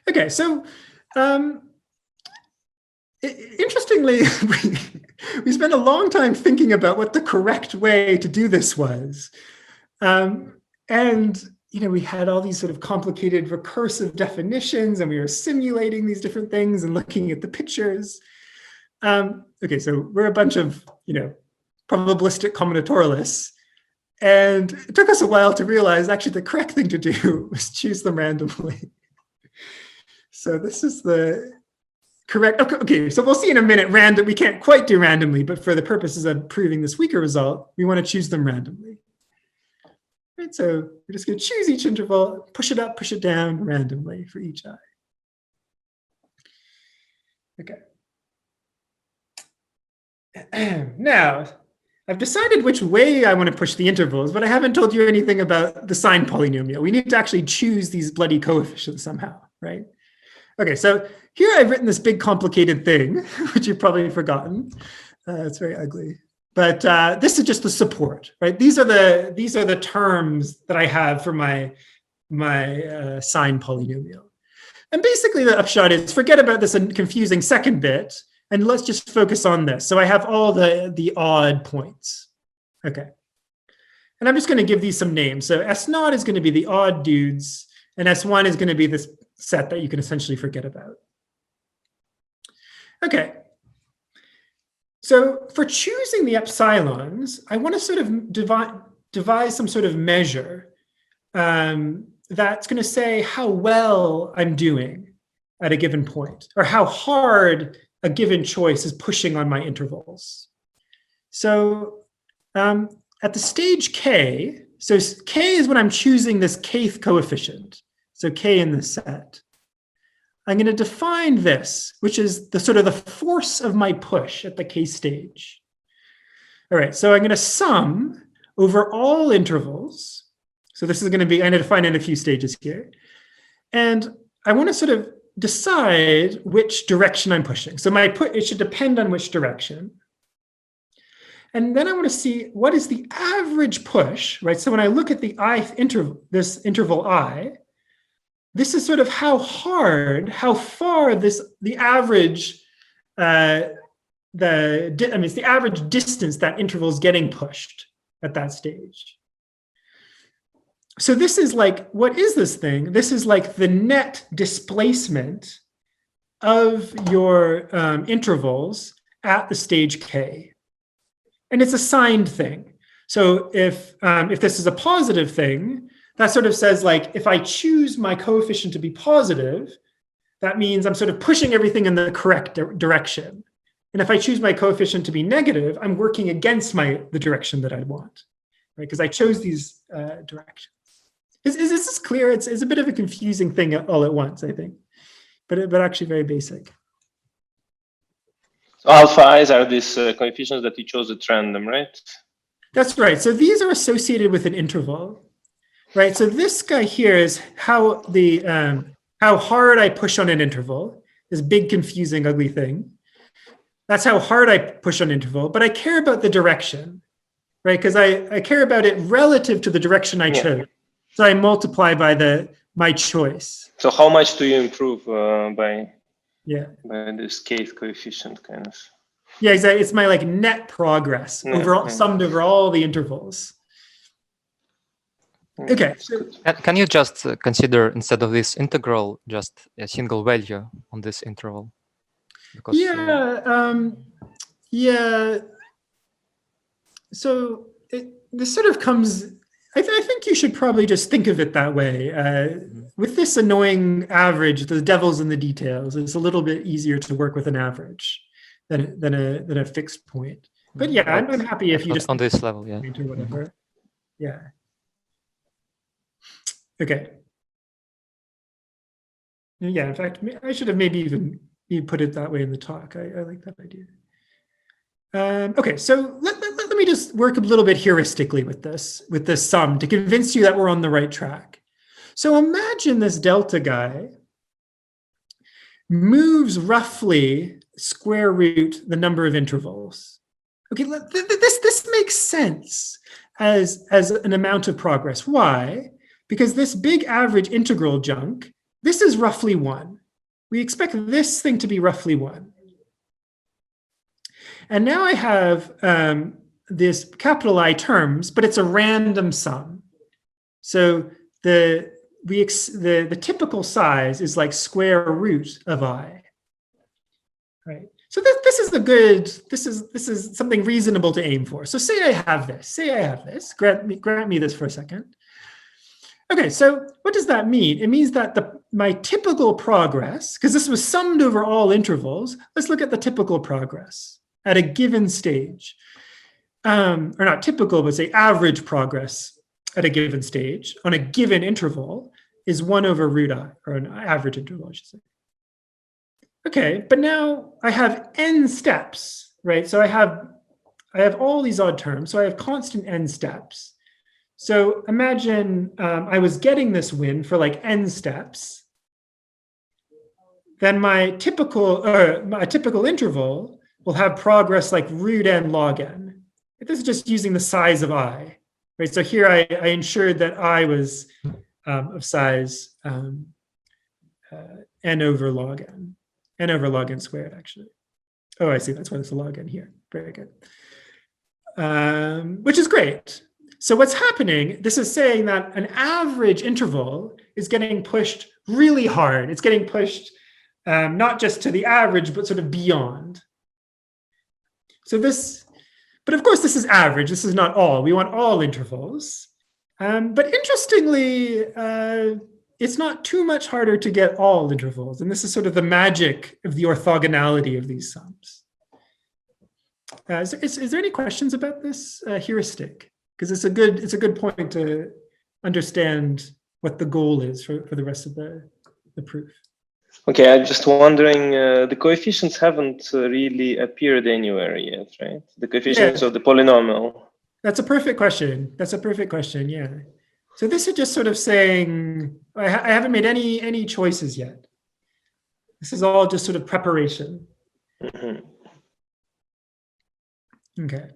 Okay, so interestingly, we spent a long time thinking about what the correct way to do this was. And we had all these sort of complicated recursive definitions, and we were simulating these different things and looking at the pictures. Okay, so we're a bunch of, probabilistic combinatorialists. And it took us a while to realize actually the correct thing to do was choose them randomly. So this is the correct, okay, so we'll see in a minute, we can't quite do randomly, but for the purposes of proving this weaker result, we want to choose them randomly. Right, so we're just going to choose each interval, push it up, push it down randomly for each eye. Okay. Now, I've decided which way I want to push the intervals, but I haven't told you anything about the sine polynomial. We need to actually choose these bloody coefficients somehow, right? Okay, so here I've written this big complicated thing, which you've probably forgotten. It's very ugly, but this is just the support, right? These are the terms that I have for my sine polynomial. And basically the upshot is forget about this confusing second bit, and let's just focus on this. So I have all the odd points. Okay. And I'm just going to give these some names. So S0 is going to be the odd dudes, and S1 is going to be this set that you can essentially forget about. Okay. So for choosing the epsilons, I want to sort of devise some sort of measure that's going to say how well I'm doing at a given point, or how hard a given choice is pushing on my intervals. So at the stage K, So k is when I'm choosing this kth coefficient. So k in the set. I'm going to define this, which is the sort of the force of my push at the k stage. All right, so I'm going to sum over all intervals. So this is going to be, I'm going to define in a few stages here. And I want to sort of decide which direction I'm pushing. So it should depend on which direction. And then I want to see what is the average push, right? So when I look at the ith interval, this interval I, this is sort of how far the average, it's the average distance that interval is getting pushed at that stage. So this is like, what is this thing? This is like the net displacement of your intervals at the stage k. And it's a signed thing. So if this is a positive thing, that sort of says like, if I choose my coefficient to be positive, that means I'm sort of pushing everything in the correct direction. And if I choose my coefficient to be negative, I'm working against the direction that I want, right? Because I chose these directions. Is this clear? It's a bit of a confusing thing all at once, I think, but actually very basic. So alpha i's are these coefficients that you chose at random, right? That's right. So these are associated with an interval, right? So this guy here is how hard I push on an interval, this big, confusing, ugly thing. That's how hard I push on an interval, but I care about the direction, right? Because I care about it relative to the direction I chose. So I multiply by my choice. So how much do you improve by this kth coefficient kind of? Yeah, exactly. It's my like net progress summed over all the intervals. Okay. Can you just consider, instead of this integral, just a single value on this interval? Because, So this sort of comes. I think you should probably just think of it that way. With this annoying average, the devil's in the details. It's a little bit easier to work with an average than a fixed point. But yeah, I'm happy if you just on this level, or whatever. Yeah. Okay. Yeah. In fact, I should have maybe even put it that way in the talk. I like that idea. Okay, so let me just work a little bit heuristically with this sum to convince you that we're on the right track. So imagine this delta guy moves roughly square root the number of intervals. Okay, this makes sense as an amount of progress. Why? Because this big average integral junk, this is roughly 1. We expect this thing to be roughly 1. And now I have this capital I terms, but it's a random sum. So the typical size is like square root of I, right? So this is something reasonable to aim for. So say I have this. Grant me this for a second. Okay, so what does that mean? It means that my typical progress, because this was summed over all intervals, let's look at the typical progress at a given stage, or not typical, but say average progress at a given stage on a given interval is 1 over root I, or an average interval, I should say. Okay, but now I have n steps, right? So I have all these odd terms, so I have constant n steps. So imagine I was getting this win for like n steps. Then my typical interval will have progress like root n log n. This is just using the size of I, right? So here I ensured that I was of size n over log n squared, actually. Oh, I see, that's why there's a log n here. Very good. Which is great. So what's happening, this is saying that an average interval is getting pushed really hard. It's getting pushed not just to the average, but sort of beyond. So but of course this is average, this is not all. We want all intervals. But interestingly, it's not too much harder to get all intervals. And this is sort of the magic of the orthogonality of these sums. Is there any questions about this heuristic? because it's a good point to understand what the goal is for the rest of the proof. Okay, I'm just wondering, the coefficients haven't really appeared anywhere yet, right? The coefficients of the polynomial. That's a perfect question. That's a perfect question, yeah. So this is just sort of saying, I haven't made any choices yet. This is all just sort of preparation. Mm-hmm. Okay.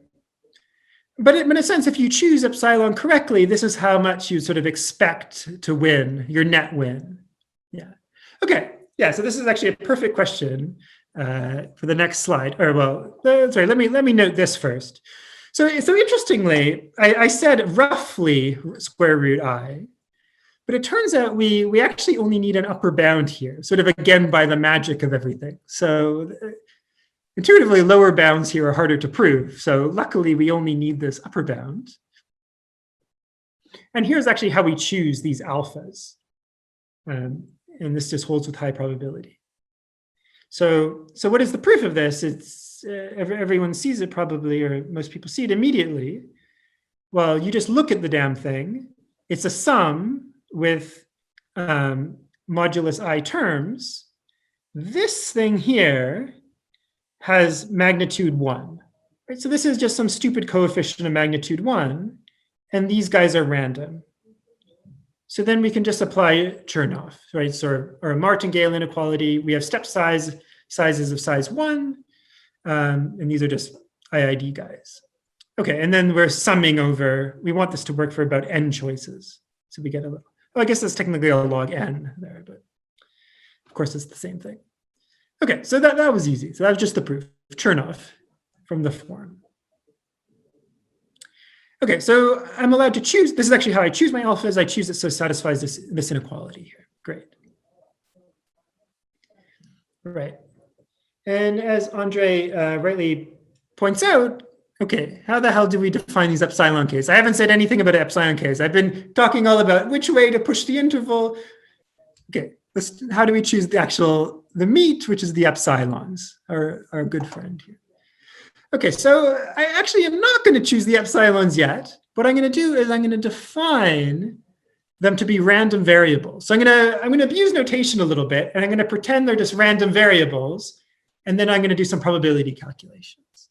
But in a sense, if you choose epsilon correctly, this is how much you sort of expect to win, your net win. Yeah. Okay. Yeah. So this is actually a perfect question for the next slide. Or well, sorry. Let me note this first. So interestingly, I said roughly square root I, but it turns out we actually only need an upper bound here, sort of again by the magic of everything. So intuitively, lower bounds here are harder to prove. So luckily, we only need this upper bound. And here's actually how we choose these alphas. And this just holds with high probability. So what is the proof of this? It's everyone sees it probably, or most people see it immediately. Well, you just look at the damn thing. It's a sum with modulus I terms. This thing here has magnitude 1. Right? So this is just some stupid coefficient of magnitude 1, and these guys are random. So then we can just apply Chernoff, right? So our martingale inequality, we have step sizes of size 1, and these are just IID guys. Okay, and then we're summing over, we want this to work for about n choices. So we get a little, well, I guess that's technically a log n there, but of course it's the same thing. Okay, so that was easy. So that was just the proof, Chernoff from the form. Okay, so I'm allowed to choose. This is actually how I choose my alphas. I choose it so it satisfies this inequality here. Great. Right. And as Andre rightly points out, okay, how the hell do we define these epsilon k's? I haven't said anything about epsilon k's. I've been talking all about which way to push the interval. Okay, how do we choose the meat, which is the epsilons, our good friend here. Okay, so I actually am not going to choose the epsilons yet. What I'm going to do is I'm going to define them to be random variables. So I'm going to abuse notation a little bit, and I'm going to pretend they're just random variables, and then I'm going to do some probability calculations.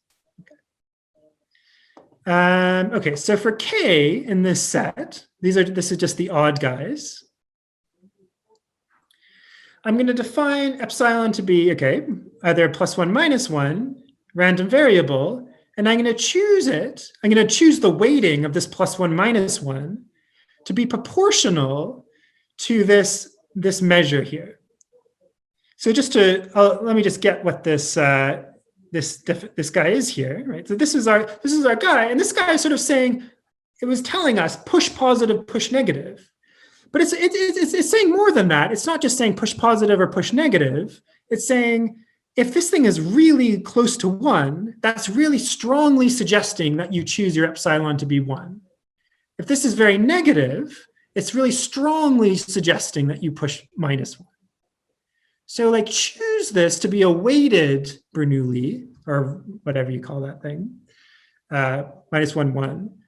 Okay. Okay, so for k in this set, this is just the odd guys. I'm going to define epsilon to be, okay, either +1 -1, random variable, and I'm going to choose it. I'm going to choose the weighting of this +1 -1 to be proportional to this measure here. So just to let me just get what this guy is here, right? So this is our guy, and this guy is sort of saying, it was telling us push positive, push negative. But it's saying more than that. It's not just saying push positive or push negative. It's saying if this thing is really close to 1, that's really strongly suggesting that you choose your epsilon to be 1. If this is very negative, it's really strongly suggesting that you push -1. So like choose this to be a weighted Bernoulli, or whatever you call that thing, -1, 1.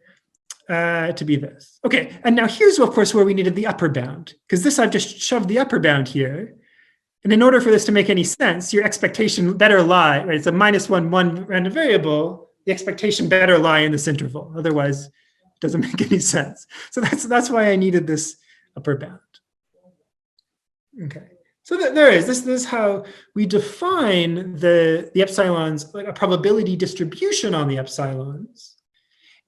To be this. Okay, and now here's, of course, where we needed the upper bound, because this I've just shoved the upper bound here. And in order for this to make any sense, your expectation better lie, right? It's a -1, 1 random variable. The expectation better lie in this interval. Otherwise, it doesn't make any sense. So that's why I needed this upper bound. Okay, so there is. This is how we define the epsilons, like a probability distribution on the epsilons.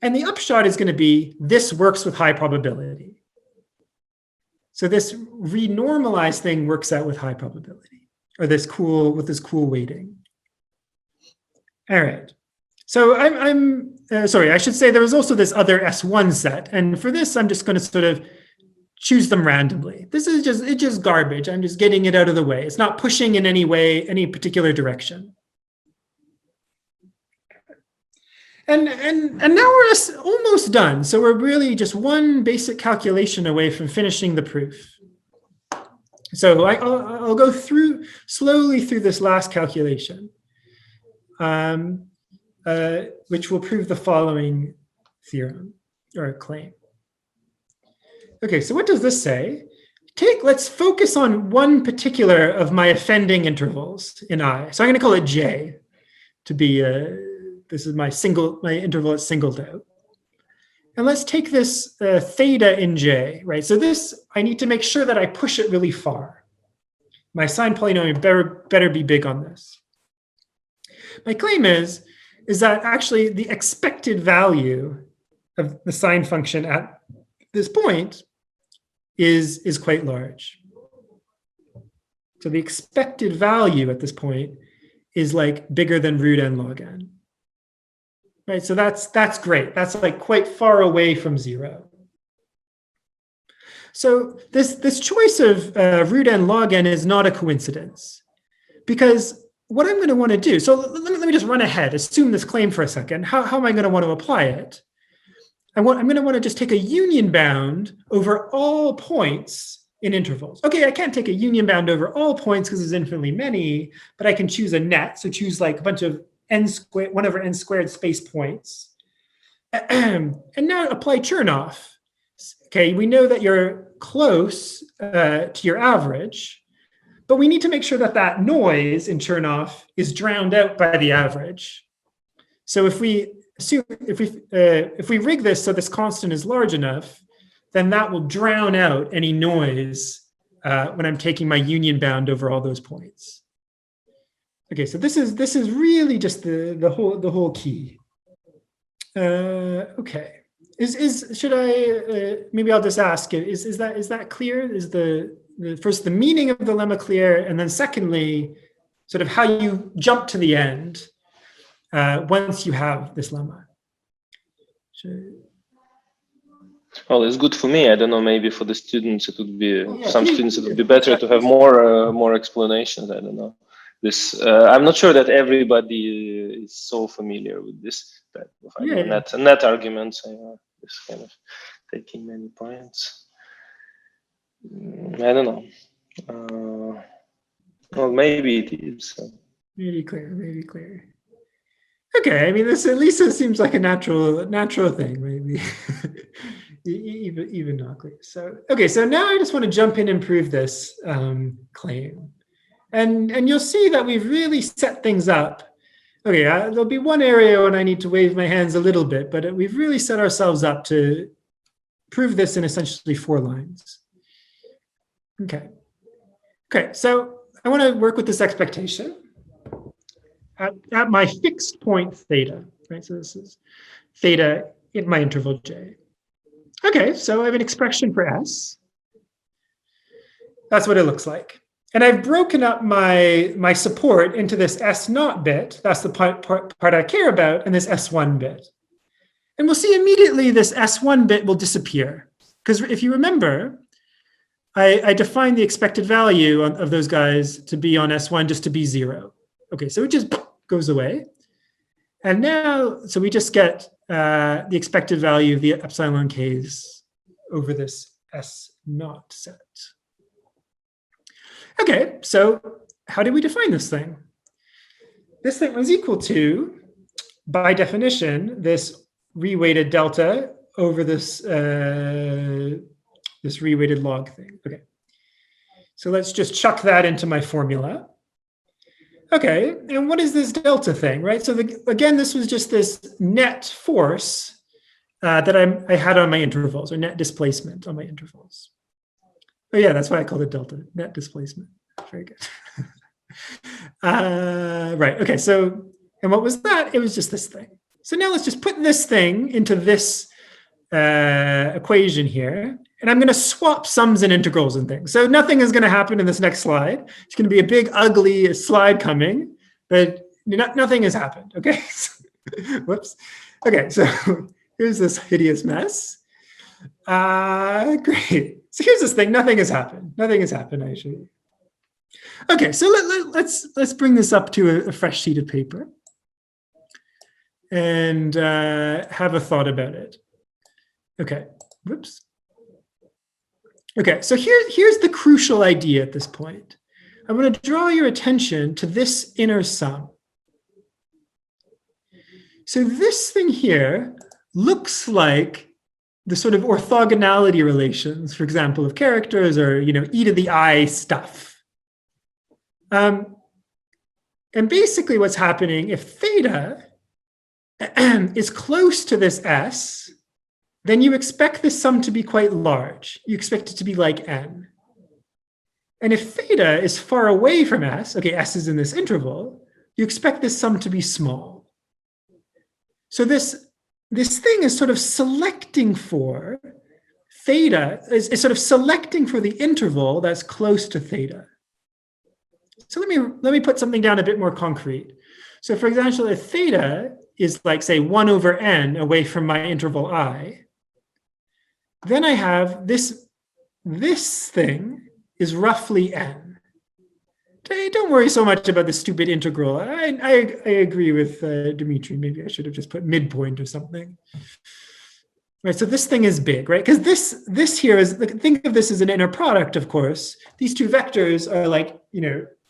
And the upshot is going to be, this works with high probability. So this renormalized thing works out with high probability, or with this cool weighting. All right. So I'm sorry, I should say there was also this other S1 set. And for this, I'm just going to sort of choose them randomly. This is just garbage. I'm just getting it out of the way. It's not pushing in any way, any particular direction. And now we're almost done. So we're really just one basic calculation away from finishing the proof. So I'll go slowly through this last calculation, which will prove the following theorem. or a claim. Okay, so what does this say? Let's focus on one particular of my offending intervals in I. So I'm going to call it J to be, this is my interval that's singled out. And let's take this theta in J, right? So this, I need to make sure that I push it really far. My sine polynomial better be big on this. My claim is that actually the expected value of the sine function at this point is quite large. So the expected value at this point is like bigger than root n log n. Right, so that's great. That's like quite far away from 0. So this choice of root n log n is not a coincidence, because what I'm going to want to do, so let me just run ahead, assume this claim for a second. How am I going to want to apply it? I'm going to want to just take a union bound over all points in intervals. Okay, I can't take a union bound over all points because there's infinitely many, but I can choose a net. So choose like a bunch of n² 1 over n squared space points. And now apply Chernoff. Okay, we know that you're close to your average, but we need to make sure that that noise in Chernoff is drowned out by the average. So if we rig this so this constant is large enough, then that will drown out any noise when I'm taking my union bound over all those points. Okay, so this is really just the whole key. Okay, should I maybe I'll just ask it. Is that clear? Is the first the meaning of the lemma clear, and then secondly, sort of how you jump to the end once you have this lemma? Well, it's good for me. I don't know. Maybe for the students, it would be some students. It would be better to have more explanations. I don't know. This I'm not sure that everybody is so familiar with this type of net arguments. This kind of taking many points. I don't know. Well, maybe it is. Maybe clear. Okay, I mean, this at least it seems like a natural thing, maybe. even not clear. So okay, so now I just want to jump in and prove this claim, and you'll see that we've really set things up. Okay, there'll be one area when I need to wave my hands a little bit, but we've really set ourselves up to prove this in essentially 4 lines. Okay, so I want to work with this expectation at my fixed point theta, right? So this is theta in my interval J. Okay, so I have an expression for S. That's what it looks like. And I've broken up my support into this S0 bit, that's the part I care about, and this S1 bit. And we'll see immediately this S1 bit will disappear. Because if you remember, I defined the expected value of those guys to be on S1 just to be 0. Okay, so it just goes away. And now, so we just get the expected value of the epsilon k's over this S0 set. Okay, so how do we define this thing? This thing was equal to, by definition, this reweighted delta over this this reweighted log thing. Okay, so let's just chuck that into my formula. Okay, and what is this delta thing, right? So again, this was just this net force that I had on my intervals, or net displacement on my intervals. Oh yeah, that's why I called it delta, net displacement. Very good. Right, okay, so, and what was that? It was just this thing. So now let's just put this thing into this equation here, and I'm gonna swap sums and integrals and things. So nothing is gonna happen in this next slide. It's gonna be a big, ugly slide coming, but nothing has happened, okay? Whoops. Okay, so here's this hideous mess. Great. So here's this thing, nothing has happened. Nothing has happened, actually. Okay, so let's bring this up to a fresh sheet of paper and have a thought about it. Okay, whoops. Okay, so here's the crucial idea at this point. I'm going to draw your attention to this inner sum. So this thing here looks like the sort of orthogonality relations, for example, of characters or, e to the I stuff. And basically what's happening, if theta is close to this S, then you expect this sum to be quite large. You expect it to be like n. And if theta is far away from S, okay, S is in this interval, you expect this sum to be small. So this thing is sort of selecting for theta, is sort of selecting for the interval that's close to theta. So let me put something down a bit more concrete. So for example, if theta is like, say, 1 over n away from my interval I, then I have this thing is roughly n. Don't worry so much about the stupid integral. I agree with Dimitri. Maybe I should have just put midpoint or something. Right, so this thing is big, right? Because this here is, think of this as an inner product, of course. These two vectors are like,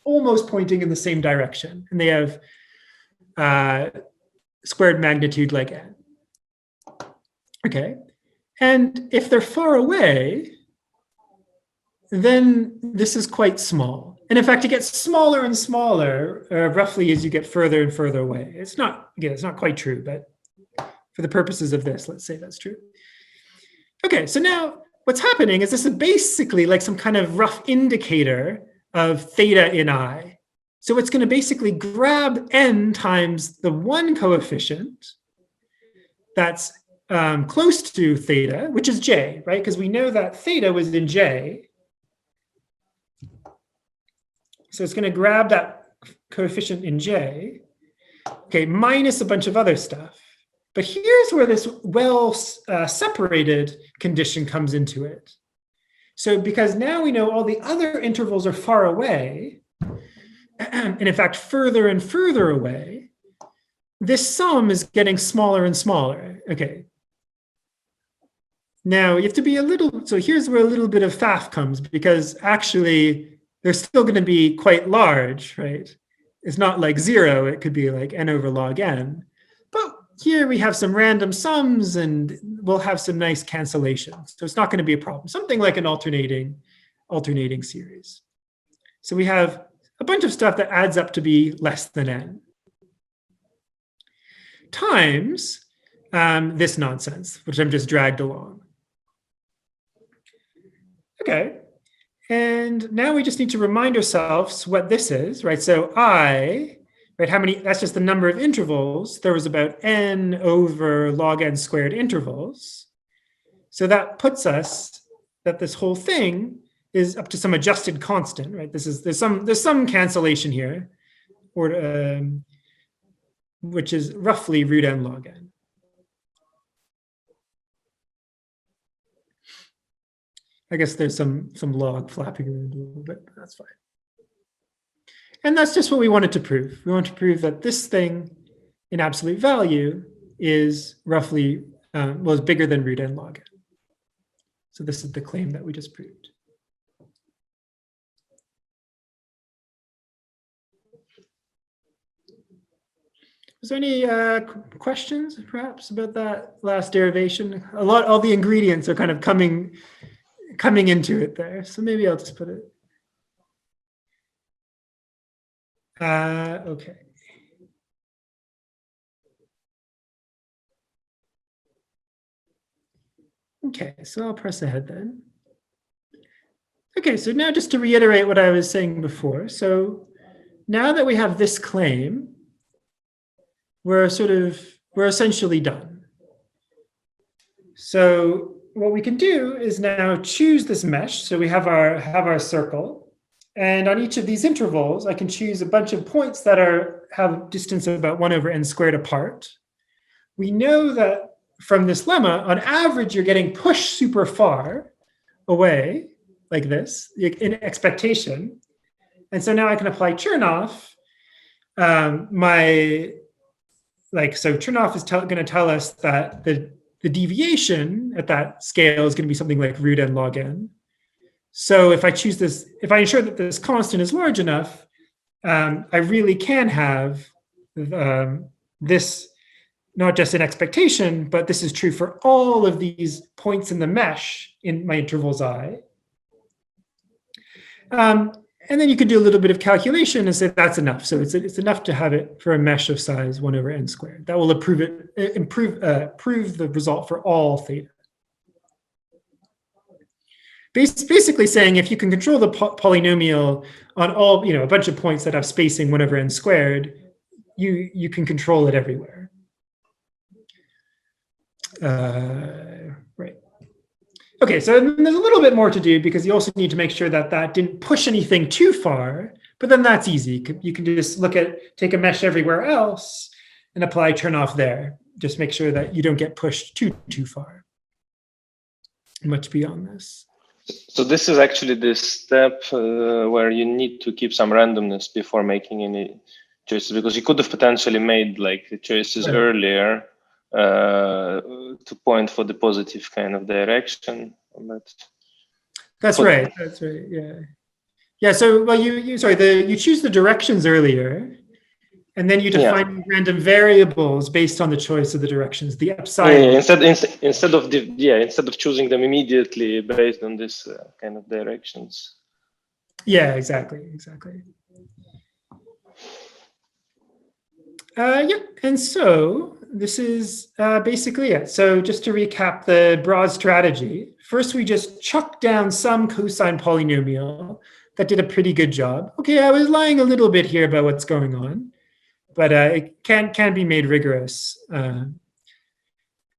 almost pointing in the same direction. And they have squared magnitude like n. Okay, and if they're far away, then this is quite small. And in fact, it gets smaller and smaller, roughly as you get further and further away. It's not quite true, but for the purposes of this, let's say that's true. Okay, so now what's happening is this is basically like some kind of rough indicator of theta in I. So it's going to basically grab n times the one coefficient that's close to theta, which is j, right? Because we know that theta was in j. So it's going to grab that coefficient in j, okay, minus a bunch of other stuff. But here's where this well-separated condition comes into it. So because now we know all the other intervals are far away, and in fact, further and further away, this sum is getting smaller and smaller. Okay. Now you have to be so here's where a little bit of faff comes, because actually they're still going to be quite large, right? It's not like 0, it could be like n over log n. But here we have some random sums and we'll have some nice cancellations. So it's not going to be a problem. Something like an alternating series. So we have a bunch of stuff that adds up to be less than n. Times this nonsense, which I'm just dragged along. Okay. And now we just need to remind ourselves what this is, right? So I, right, that's just the number of intervals. There was about n over log n squared intervals. So that puts us that this whole thing is up to some adjusted constant, right? There's some cancellation here, or which is roughly root n log n. I guess there's some log flapping around a little bit, but that's fine. And that's just what we wanted to prove. We want to prove that this thing in absolute value is roughly, is bigger than root n log n. So this is the claim that we just proved. Was there any questions perhaps about that last derivation? All the ingredients are kind of coming into it there. So maybe I'll just put it. Okay. Okay, so I'll press ahead then. Okay, so now just to reiterate what I was saying before. So now that we have this claim, we're essentially done. So what we can do is now choose this mesh. So we have our circle, and on each of these intervals, I can choose a bunch of points that have distance of about 1 over n squared apart. We know that from this lemma, on average, you're getting pushed super far away, like this, in expectation. And so now I can apply Chernoff. So Chernoff is going to tell us that the deviation at that scale is going to be something like root n log n. So if I choose this, if I ensure that this constant is large enough, I really can have this not just an expectation, but this is true for all of these points in the mesh in my intervals I. And then you could do a little bit of calculation and say that's enough. So it's enough to have it for a mesh of size 1 over n squared. That will prove the result for all theta. Basically saying if you can control the polynomial on all, a bunch of points that have spacing 1 over n squared, you can control it everywhere. Right. Okay, so there's a little bit more to do because you also need to make sure that that didn't push anything too far, but then that's easy. You can just take a mesh everywhere else and apply turn off there. Just make sure that you don't get pushed too far, much beyond this. So this is actually the step where you need to keep some randomness before making any choices, because you could have potentially made like the choices earlier to point for the positive kind of direction. But that's right. That's right. Yeah. So well, you choose the directions earlier, and then you define random variables based on the choice of the directions. The epsilon. Instead of choosing them immediately based on this kind of directions. Yeah. Exactly. And so this is basically it. So just to recap the broad strategy, first we just chucked down some cosine polynomial that did a pretty good job. Okay, I was lying a little bit here about what's going on, but it can be made rigorous. And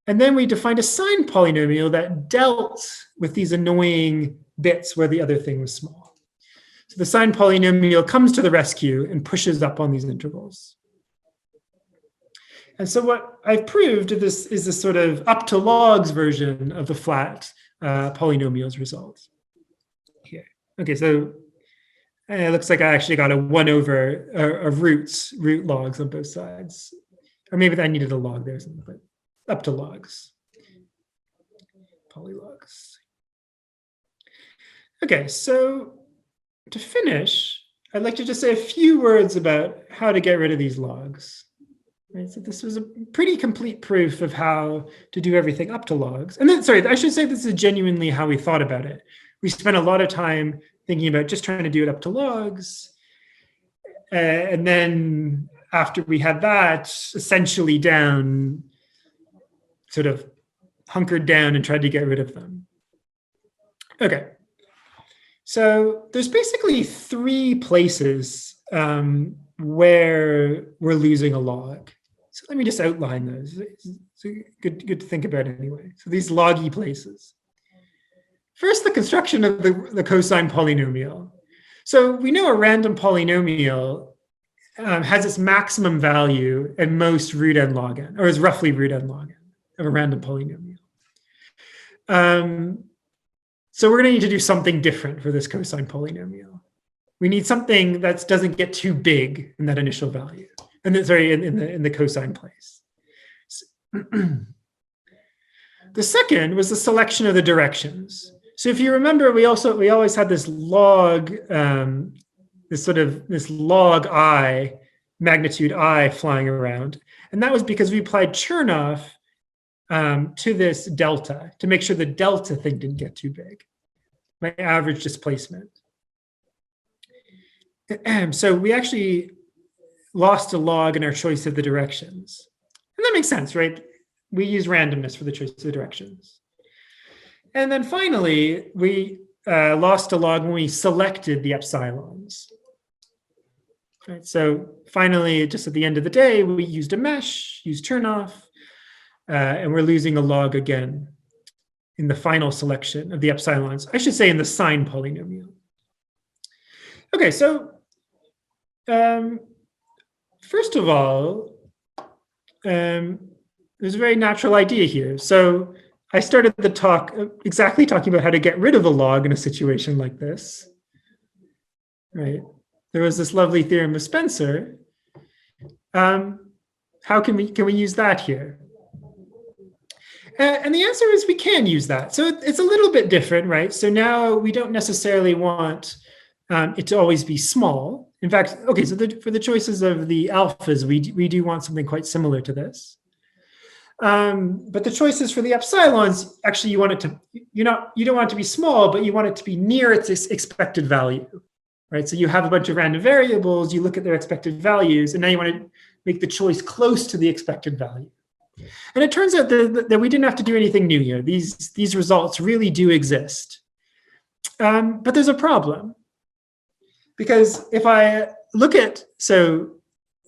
then we defined a sine polynomial that dealt with these annoying bits where the other thing was small. So the sine polynomial comes to the rescue and pushes up on these intervals. And so what I've proved is this sort of up to logs version of the flat polynomials result here. Okay, so it looks like I actually got a 1 over root logs on both sides. Or maybe I needed a log there, but up to logs, polylogs. Okay, so to finish, I'd like to just say a few words about how to get rid of these logs. Right, so this was a pretty complete proof of how to do everything up to logs. And then, sorry, I should say this is genuinely how we thought about it. We spent a lot of time thinking about just trying to do it up to logs. And then after we had that essentially down, sort of hunkered down and tried to get rid of them. Okay. So there's basically 3 places where we're losing a log. So let me just outline those. It's good to think about anyway. So these loggy places. First, the construction of the cosine polynomial. So we know a random polynomial has its maximum value at most root n log n, or is roughly root n log n of a random polynomial. So we're going to need to do something different for this cosine polynomial. We need something that doesn't get too big in that initial value, and then, sorry, in the cosine place. The second was the selection of the directions. So if you remember, we always had this log, this log I, magnitude I flying around, and that was because we applied Chernoff to this delta to make sure the delta thing didn't get too big, my average displacement. So we actually lost a log in our choice of the directions. And that makes sense, right? We use randomness for the choice of the directions. And then finally, we lost a log when we selected the epsilons. Right, so finally, just at the end of the day, we used a mesh, used Chernoff, and we're losing a log again in the final selection of the epsilons. I should say in the sine polynomial. Okay, so first of all, there's a very natural idea here. So I started the talk exactly talking about how to get rid of a log in a situation like this, right? There was this lovely theorem of Spencer. How can we use that here? And the answer is we can use that. So it's a little bit different, right? So now we don't necessarily want it to always be small. In fact, okay, so for the choices of the alphas, we do want something quite similar to this. But the choices for the epsilons, actually, you want it to, you don't want it to be small, but you want it to be near its expected value, right? So you have a bunch of random variables, you look at their expected values, and now you want to make the choice close to the expected value. And it turns out that we didn't have to do anything new here. These results really do exist. But there's a problem. Because if I look at, so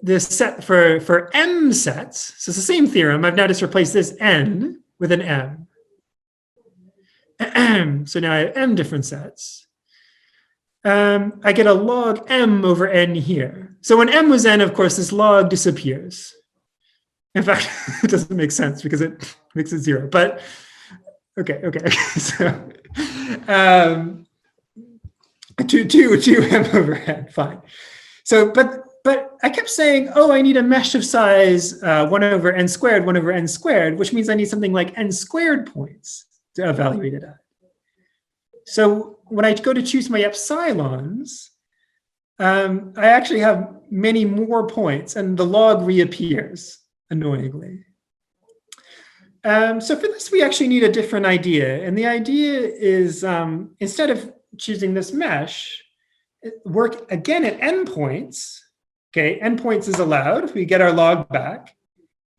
this set for m sets, so it's the same theorem, I've now just replaced this n with an m. So now I have m different sets. I get a log m over n here. So when m was n, of course, this log disappears. In fact, it doesn't make sense because it makes it 0. But okay. So 2 m over n, fine. So, but I kept saying, oh, I need a mesh of size 1 over n squared, 1 over n squared, which means I need something like n squared points to evaluate it at. So when I go to choose my epsilons, I actually have many more points, and the log reappears, annoyingly. So for this, we actually need a different idea. And the idea is, instead of choosing this mesh, work again at endpoints. Okay, endpoints is allowed. We get our log back.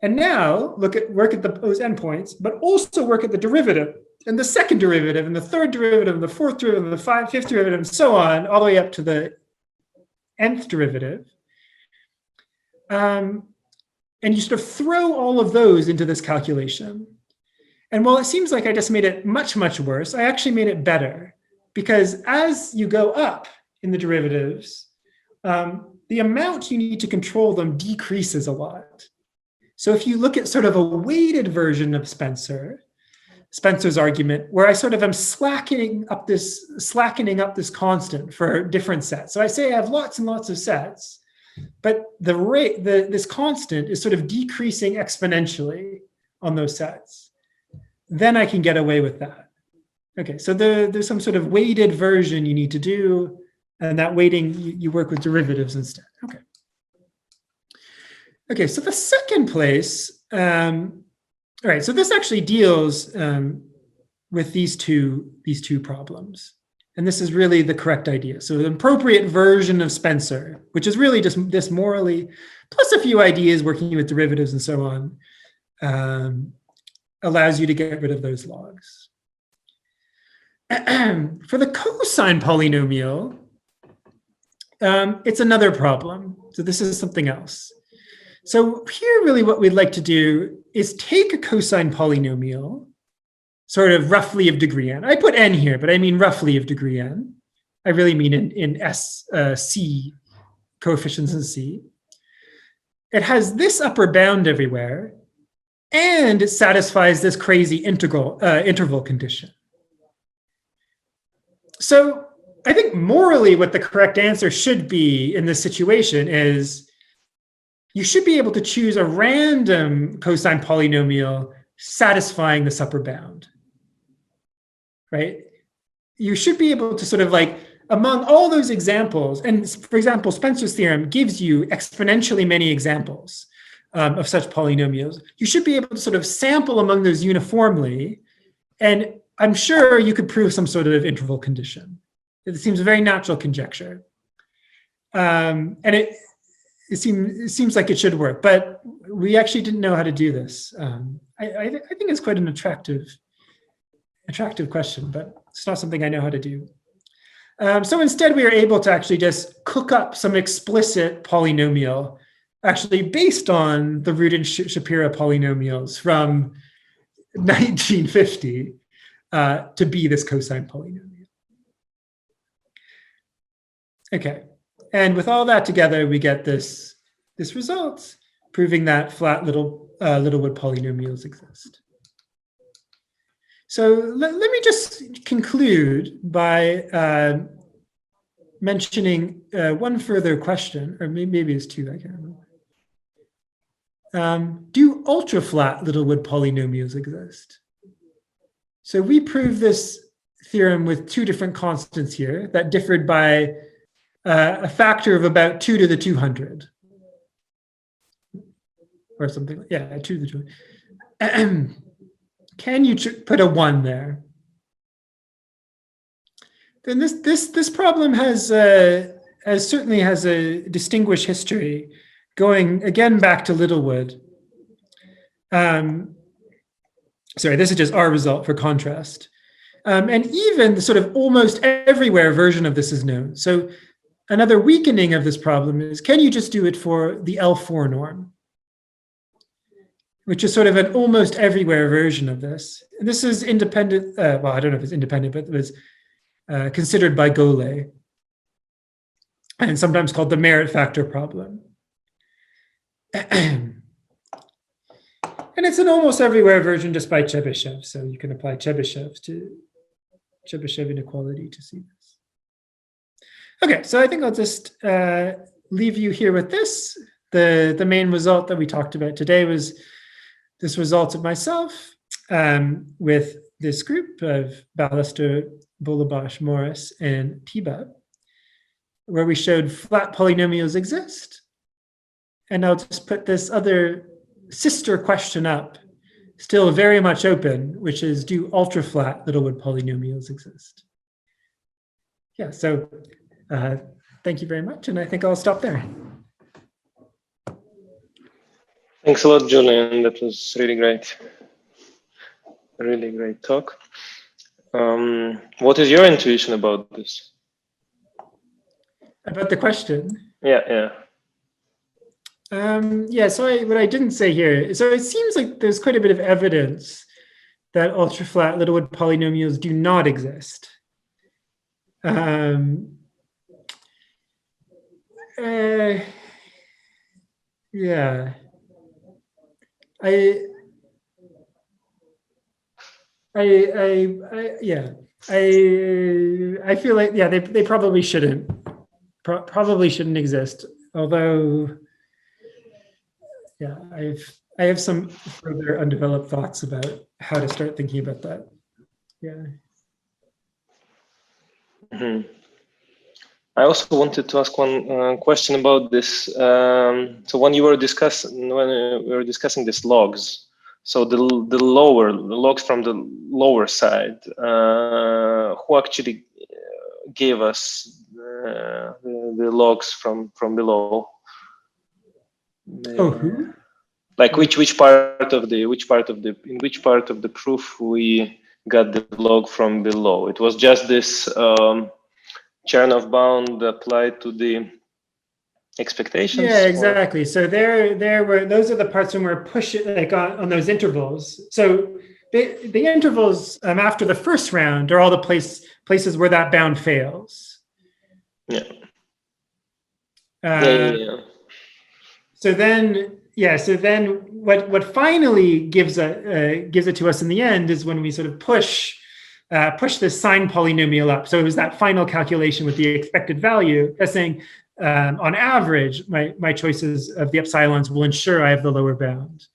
And now work at those endpoints, but also work at the derivative, and the second derivative, and the third derivative, and the fourth derivative, and the fifth derivative, and so on, all the way up to the nth derivative. And you sort of throw all of those into this calculation. And while it seems like I just made it much, much worse, I actually made it better. Because as you go up in the derivatives, the amount you need to control them decreases a lot. So if you look at sort of a weighted version of Spencer's argument, where I sort of am slackening up this constant for different sets. So I say I have lots and lots of sets, but this constant is sort of decreasing exponentially on those sets. Then I can get away with that. Okay, so there's some sort of weighted version you need to do, and that weighting, you work with derivatives instead. Okay, so the second place, all right, so this actually deals with these two problems. And this is really the correct idea. So the appropriate version of Spencer, which is really just this morally, plus a few ideas working with derivatives and so on, allows you to get rid of those logs. For the cosine polynomial, it's another problem. So this is something else. So here, really what we'd like to do is take a cosine polynomial, sort of roughly of degree n. I put n here, but I mean roughly of degree n. I really mean in C, coefficients in C. It has this upper bound everywhere, and it satisfies this crazy interval condition. So I think morally what the correct answer should be in this situation is you should be able to choose a random cosine polynomial satisfying this upper bound, right? You should be able to sort of like, among all those examples, and for example, Spencer's theorem gives you exponentially many examples of such polynomials. You should be able to sort of sample among those uniformly, and I'm sure you could prove some sort of interval condition. It seems a very natural conjecture. And it seems like it should work, but we actually didn't know how to do this. I think it's quite an attractive question, but it's not something I know how to do. So instead, we were able to actually just cook up some explicit polynomial, actually based on the Rudin Shapiro polynomials from 1950 to be this cosine polynomial. Okay, and with all that together, we get this result, proving that flat Littlewood polynomials exist. So let me just conclude by mentioning one further question, or maybe it's two, I can't remember. Do ultra-flat Littlewood polynomials exist? So we proved this theorem with two different constants here that differed by a factor of about 2 to the 200. Or something, yeah, 2 to the 200. can you put a 1 there? Then this problem has certainly has a distinguished history, going again back to Littlewood. Sorry, this is just our result for contrast. And even the sort of almost everywhere version of this is known. So another weakening of this problem is, can you just do it for the L4 norm? Which is sort of an almost everywhere version of this. And this is independent, well, I don't know if it's independent, but it was considered by Golay, and sometimes called the merit factor problem. And it's an almost everywhere version just by Chebyshev. So you can apply Chebyshev inequality to see this. Okay, so I think I'll just leave you here with this. The main result that we talked about today was this result of myself with this group of Ballister, Bolabosh, Morris, and Tiba, where we showed flat polynomials exist. And I'll just put this other sister question up, still very much open, which is, do ultra-flat Littlewood polynomials exist? Yeah, so thank you very much, and I think I'll stop there. Thanks a lot, Julian. That was really great. A really great talk. What is your intuition about this? About the question? Yeah. Yeah, so what I didn't say here, so it seems like there's quite a bit of evidence that ultra-flat Littlewood polynomials do not exist. Yeah. I feel like, yeah, they probably shouldn't exist. Although, yeah, I have some further undeveloped thoughts about how to start thinking about that. Yeah. Mm-hmm. I also wanted to ask one question about this. So when we were discussing these logs, so the logs from the lower side, who actually gave us the logs from below? Oh, who? Like in which part of the proof we got the log from below? It was just this Chernoff bound applied to the expectations? Yeah, exactly. So there were, those are the parts when we're pushing, like on those intervals. So the intervals after the first round are all the places where that bound fails. Yeah. So then what finally gives it to us in the end is when we sort of push this Sine polynomial up. So it was that final calculation with the expected value that's saying, on average, my choices of the epsilons will ensure I have the lower bound.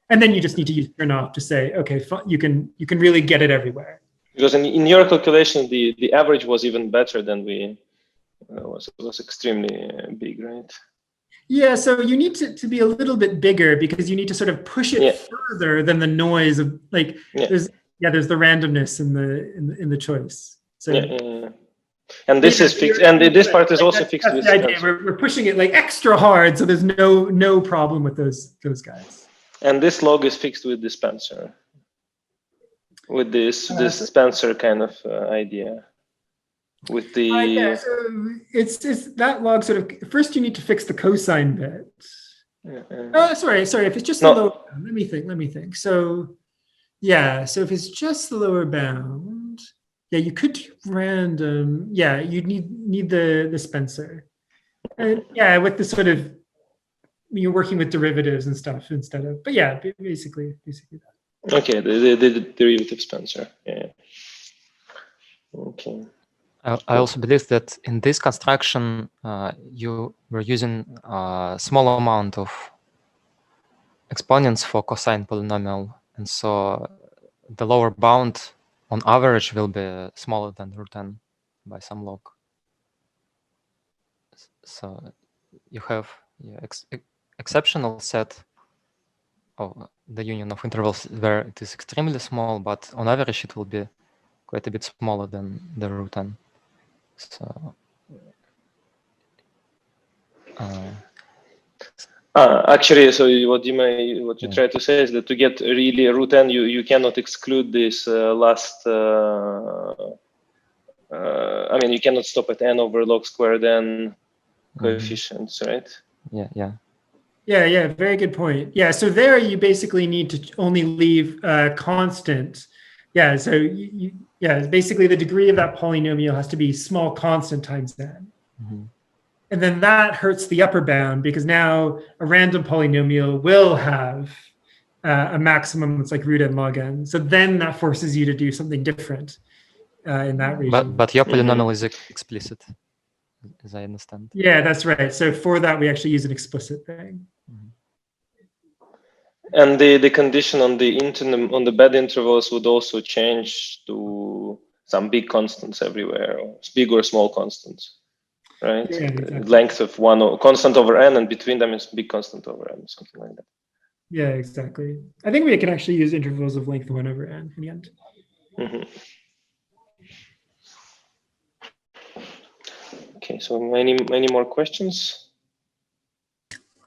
And then you just need to use Chernoff to say, okay, you can really get it everywhere. Because in your calculation, the average was even better than we was extremely big, right? Yeah, so you need to be a little bit bigger because you need to sort of push it further than the noise of like there's the randomness in the choice. So and this is fixed, and this part is also fixed with the idea. We're pushing it like extra hard, so there's no problem with those guys. And this log is fixed with dispenser, with this dispenser kind of idea. With the so it's that log sort of, first you need to fix the cosine bit. Oh, sorry. If it's just the lower bound, let me think. So yeah, so if it's just the lower bound, yeah, you could do random. Yeah, you'd need the dispenser, and yeah, with the sort of you're working with derivatives and stuff instead of. But yeah, basically that. Okay, the derivative dispenser. Yeah. Okay. I also believe that in this construction, you were using a small amount of exponents for cosine polynomial, and so the lower bound on average will be smaller than √n by some log. So you have exceptional set the union of intervals where it is extremely small, but on average it will be quite a bit smaller than the root n. So actually, so what you try to say is that to get really a root n, you cannot exclude this last. I mean, you cannot stop at n over log squared n coefficients, right? Yeah, very good point. Yeah, so there you basically need to only leave constant. Yeah, so basically the degree of that polynomial has to be small constant times n. And then that hurts the upper bound because now a random polynomial will have a maximum that's like root n log n. So then that forces you to do something different in that region. But your polynomial is explicit, as I understand. Yeah, that's right. So for that, we actually use an explicit thing. And the condition on the bed intervals would also change to some big constants everywhere, or big or small constants, right? Yeah, exactly. Length of one constant over n, and between them is big constant over n, something like that. Yeah, exactly. I think we can actually use intervals of length 1 over n in the end. Okay, so many more questions?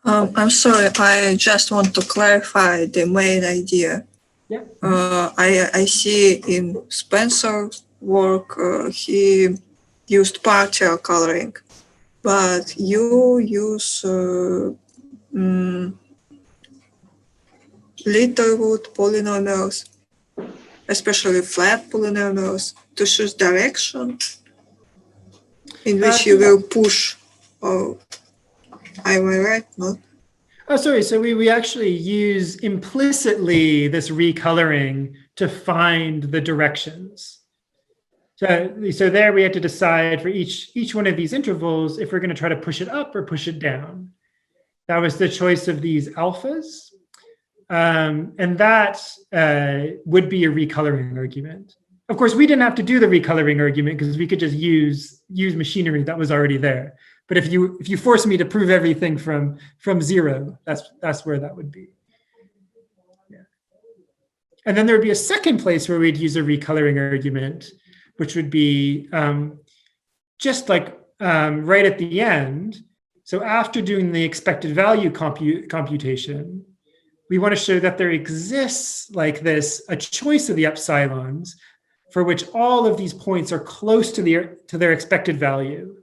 I'm sorry, I just want to clarify the main idea. Yeah. I see in Spencer's work, he used partial coloring, but you use Littlewood polynomials, especially flat polynomials, to choose direction in which you will push. Am I right? No? Oh, sorry. So we actually use implicitly this recoloring to find the directions. So there we had to decide for each one of these intervals if we're going to try to push it up or push it down. That was the choice of these alphas. And that would be a recoloring argument. Of course, we didn't have to do the recoloring argument because we could just use machinery that was already there. But if you force me to prove everything from 0, that's where that would be. Yeah. And then there would be a second place where we'd use a recoloring argument, which would be just like right at the end. So after doing the expected value computation, we want to show that there exists like this, a choice of the epsilons for which all of these points are close to their expected value.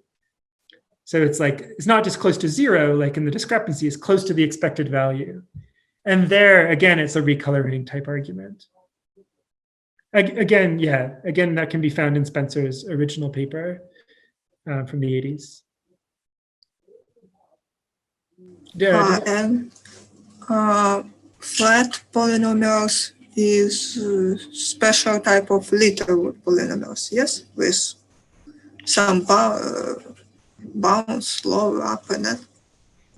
So it's not just close to 0, like in the discrepancy, it's close to the expected value. And there, again, it's a recoloring type argument. Again, that can be found in Spencer's original paper from the 80s. And flat polynomials is a special type of Littlewood polynomials, yes? With some bounce low up and that.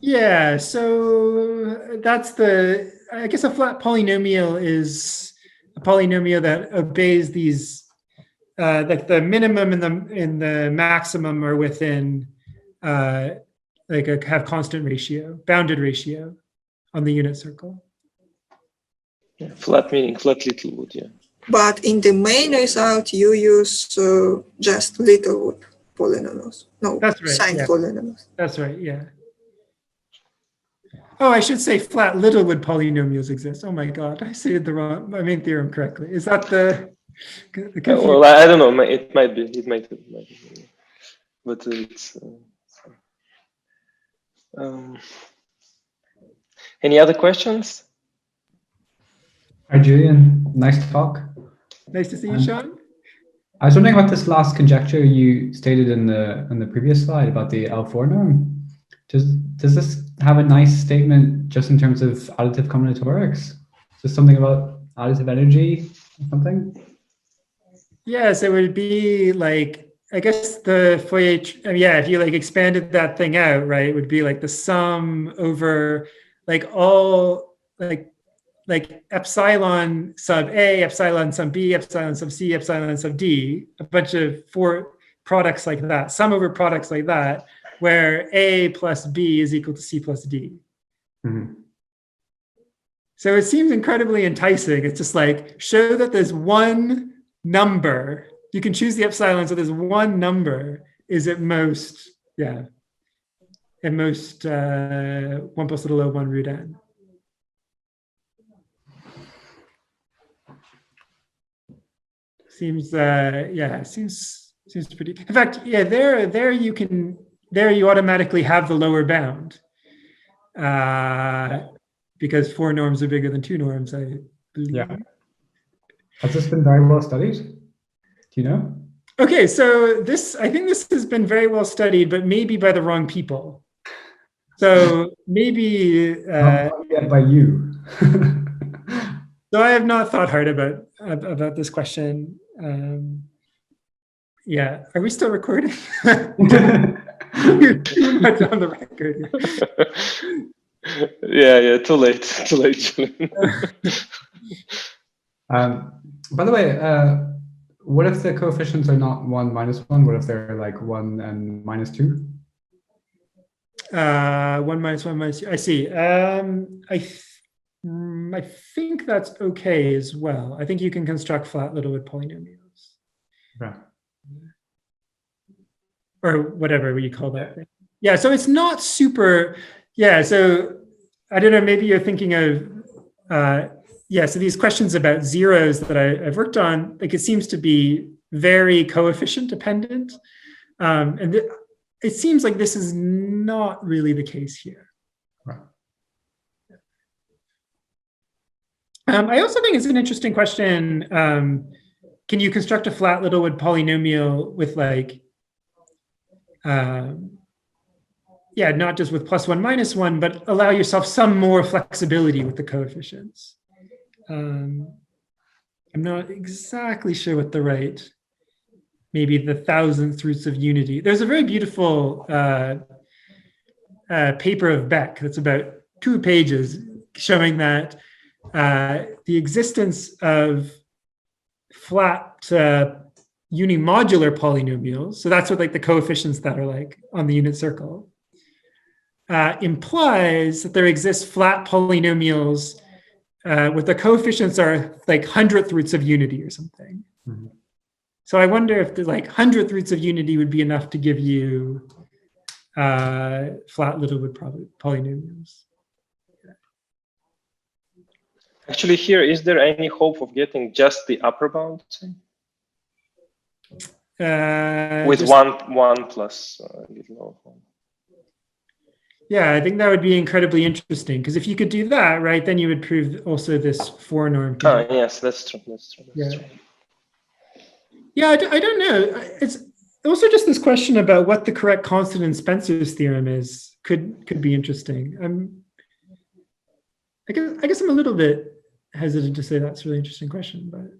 Yeah, so that's I guess a flat polynomial is a polynomial that obeys these, like the minimum and the maximum are within, have constant ratio, bounded ratio on the unit circle. Yeah, flat meaning flat Littlewood, yeah. But in the main result, you use just Littlewood polynomials. No, that's right, Sine polynomials. That's right, yeah. Oh, I should say flat Littlewood polynomials exist. Oh my God, I said the main theorem correctly. Is that the well, I don't know. It might be. But it's. Any other questions? Hi, Julian. Nice talk. Nice to see you, Sean. I was wondering about this last conjecture you stated in the previous slide about the L4 norm. Does this have a nice statement just in terms of additive combinatorics? Just something about additive energy or something? Yes, it would be like, I guess the Fourier, if you expanded that thing out, right, it would be like the sum over all epsilon sub A, epsilon sub B, epsilon sub C, epsilon sub D, a bunch of 4 products like that, sum over products like that, where A plus B is equal to C plus D. Mm-hmm. So it seems incredibly enticing. It's just like, show that there's one number. You can choose the epsilon, so there's one number is at most, at most 1 plus little o 1 root n. Seems seems pretty. In fact, there you automatically have the lower bound, because 4 norms are bigger than 2 norms. I believe. Yeah. Has this been very well studied? Do you know? Okay, so I think this has been very well studied, but maybe by the wrong people. So maybe by you. So I have not thought hard about this question. Yeah, are we still recording? You're too much on the record. Yeah, too late, Julian. By the way, what if the coefficients are not 1 minus 1? What if they're like 1 and minus 2? 1 minus 1 minus 2. I see. I think that's okay as well. I think you can construct flat Littlewood polynomials. Right. Or whatever you call that thing. Yeah, so it's not super, so I don't know, maybe you're thinking of, so these questions about zeros that I've worked on, like it seems to be very coefficient dependent. And it seems like this is not really the case here. Right. I also think it's an interesting question. Can you construct a flat Littlewood polynomial with like, not just with +1 minus 1, but allow yourself some more flexibility with the coefficients? I'm not exactly sure what the right, maybe the 1,000th roots of unity. There's a very beautiful paper of Beck that's about 2 pages showing that the existence of flat unimodular polynomials, so that's what like the coefficients that are like on the unit circle, implies that there exist flat polynomials with the coefficients are like 100th roots of unity or something. Mm-hmm. So I wonder if the like 100th roots of unity would be enough to give you flat Littlewood polynomials. Actually, here, is there any hope of getting just the upper bound? With just, one plus little one. Yeah, I think that would be incredibly interesting, because if you could do that, right, then you would prove also this 4 norm. Yes, that's true. True. Yeah, I don't know. It's also just this question about what the correct constant in Spencer's theorem is could be interesting. I guess I'm a little bit hesitant to say that's a really interesting question, but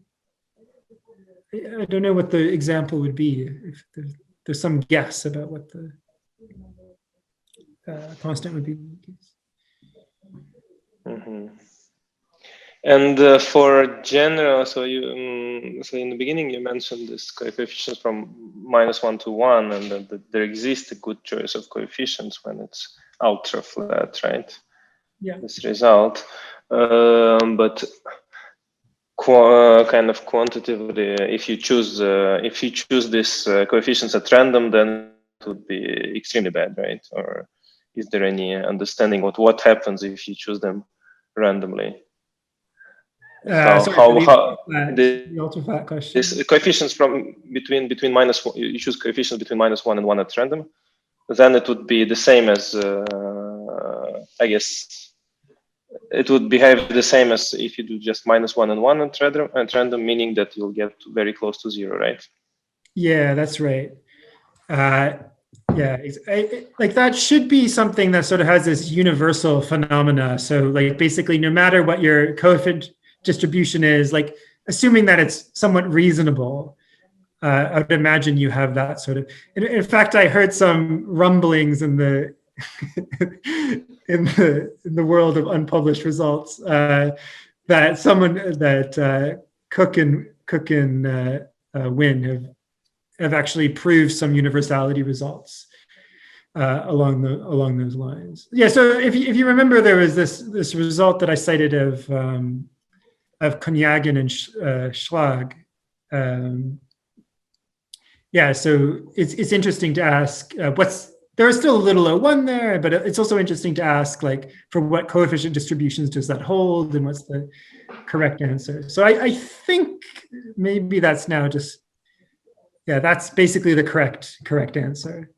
I don't know what the example would be if there's some guess about what the constant would be. Mm-hmm. And for general, so you so in the beginning you mentioned this coefficients from -1 to 1, and that there exists a good choice of coefficients when it's ultra flat, right? Yeah. This result, but kind of quantitatively, if you choose this coefficients at random, then it would be extremely bad, right? Or is there any understanding of what happens if you choose them randomly? The ultra flat question. This coefficients from between -1, you choose coefficients between -1 and 1 at random, then it would be the same as I guess it would behave the same as if you do just -1 and 1 at random, meaning that you'll get very close to 0, right? Yeah, that's right. Like that should be something that sort of has this universal phenomena. So like basically no matter what your coefficient distribution is, like assuming that it's somewhat reasonable, I would imagine you have that sort of, in fact, I heard some rumblings in the in the world of unpublished results that Cook and Wynne have actually proved some universality results. along those lines. Yeah. So if you remember, there was this result that I cited of Konyagan and Schlag. Yeah. So it's interesting to ask there is still a little O1 there, but it's also interesting to ask, like, for what coefficient distributions does that hold, and what's the correct answer? So I think maybe that's now just, yeah, that's basically the correct answer.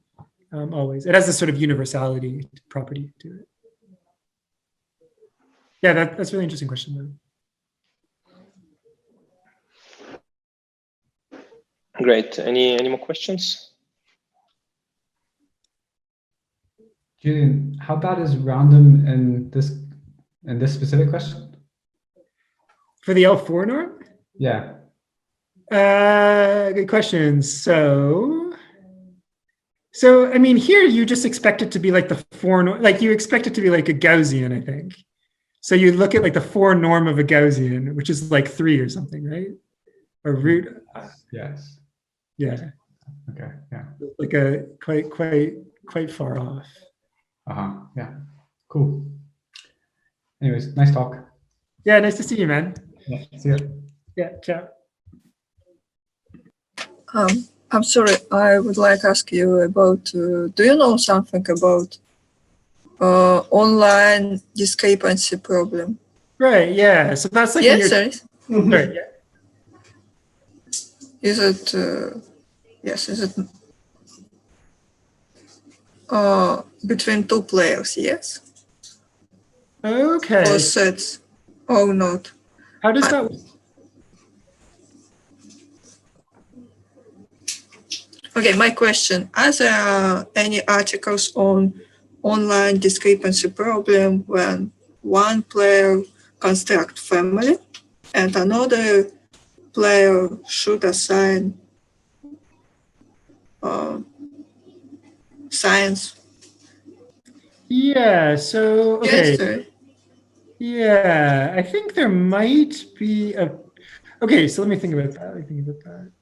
Always, it has this sort of universality property to it. Yeah, that's a really interesting question, though. Great. Any more questions? Julian, how bad is random in this specific question? For the L4 norm? Yeah. Good question. So I mean, here you just expect it to be like the 4 norm, like you expect it to be like a Gaussian, I think. So you look at like the 4 norm of a Gaussian, which is like 3 or something, right? Or root. Yes. Yeah. Okay. Yeah. Like a quite far off. Yeah. Cool. Anyways, nice talk. Yeah, nice to see you, man. Yeah. See ya. Yeah. Ciao. I'm sorry. I would like to ask you about. Do you know something about online discrepancy problem? Right. Yeah. So that's like Yes, when you're. Sorry, yeah. Is it? Yes. Is it? Between two players, yes. Okay. Or sets, or not. How does that? Okay, my question: are there any articles on online discrepancy problem when one player constructs family and another player should assign science? Yeah. So okay. Yes, sir. Yeah, I think there might be a. Okay, so let me think about that.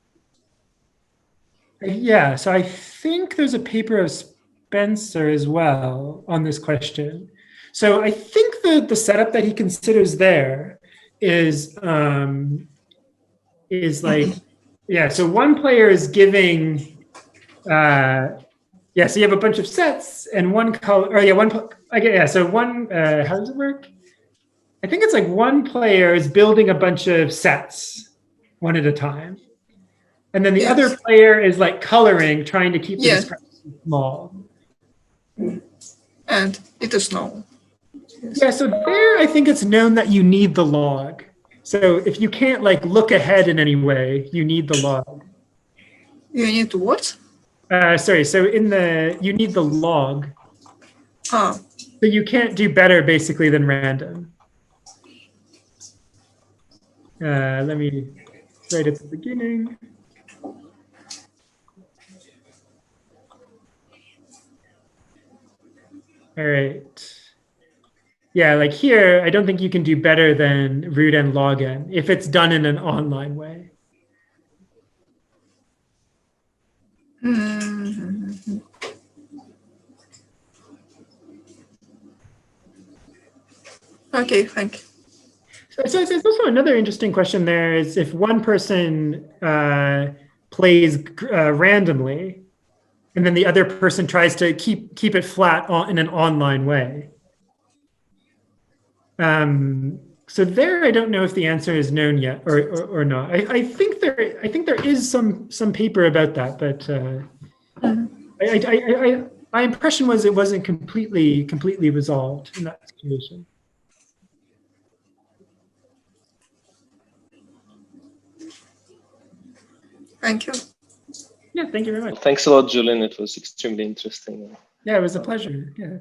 Yeah, so I think there's a paper of Spencer as well on this question. So I think the setup that he considers there is like, yeah, so one player is giving, yeah, so you have a bunch of sets and one color, or yeah, so one, how does it work? I think it's like one player is building a bunch of sets one at a time. And then the other player is like coloring, trying to keep the discrepancy small. And it is known. Yes. Yeah, so there I think it's known that you need the log. So if you can't like look ahead in any way, you need the log. You need what? Sorry, so you need the log. Ah. So you can't do better basically than random. Let me right at the beginning. All right. Yeah, like here, I don't think you can do better than root n log n if it's done in an online way. Mm-hmm. Okay, thank you. So it's also another interesting question there is if one person plays randomly, and then the other person tries to keep it flat in an online way. So there, I don't know if the answer is known yet or not. I think there is some paper about that, but my impression was it wasn't completely resolved in that situation. Thank you. Yeah, thank you very much. Thanks a lot, Julian. It was extremely interesting. Yeah, it was a pleasure. Yeah.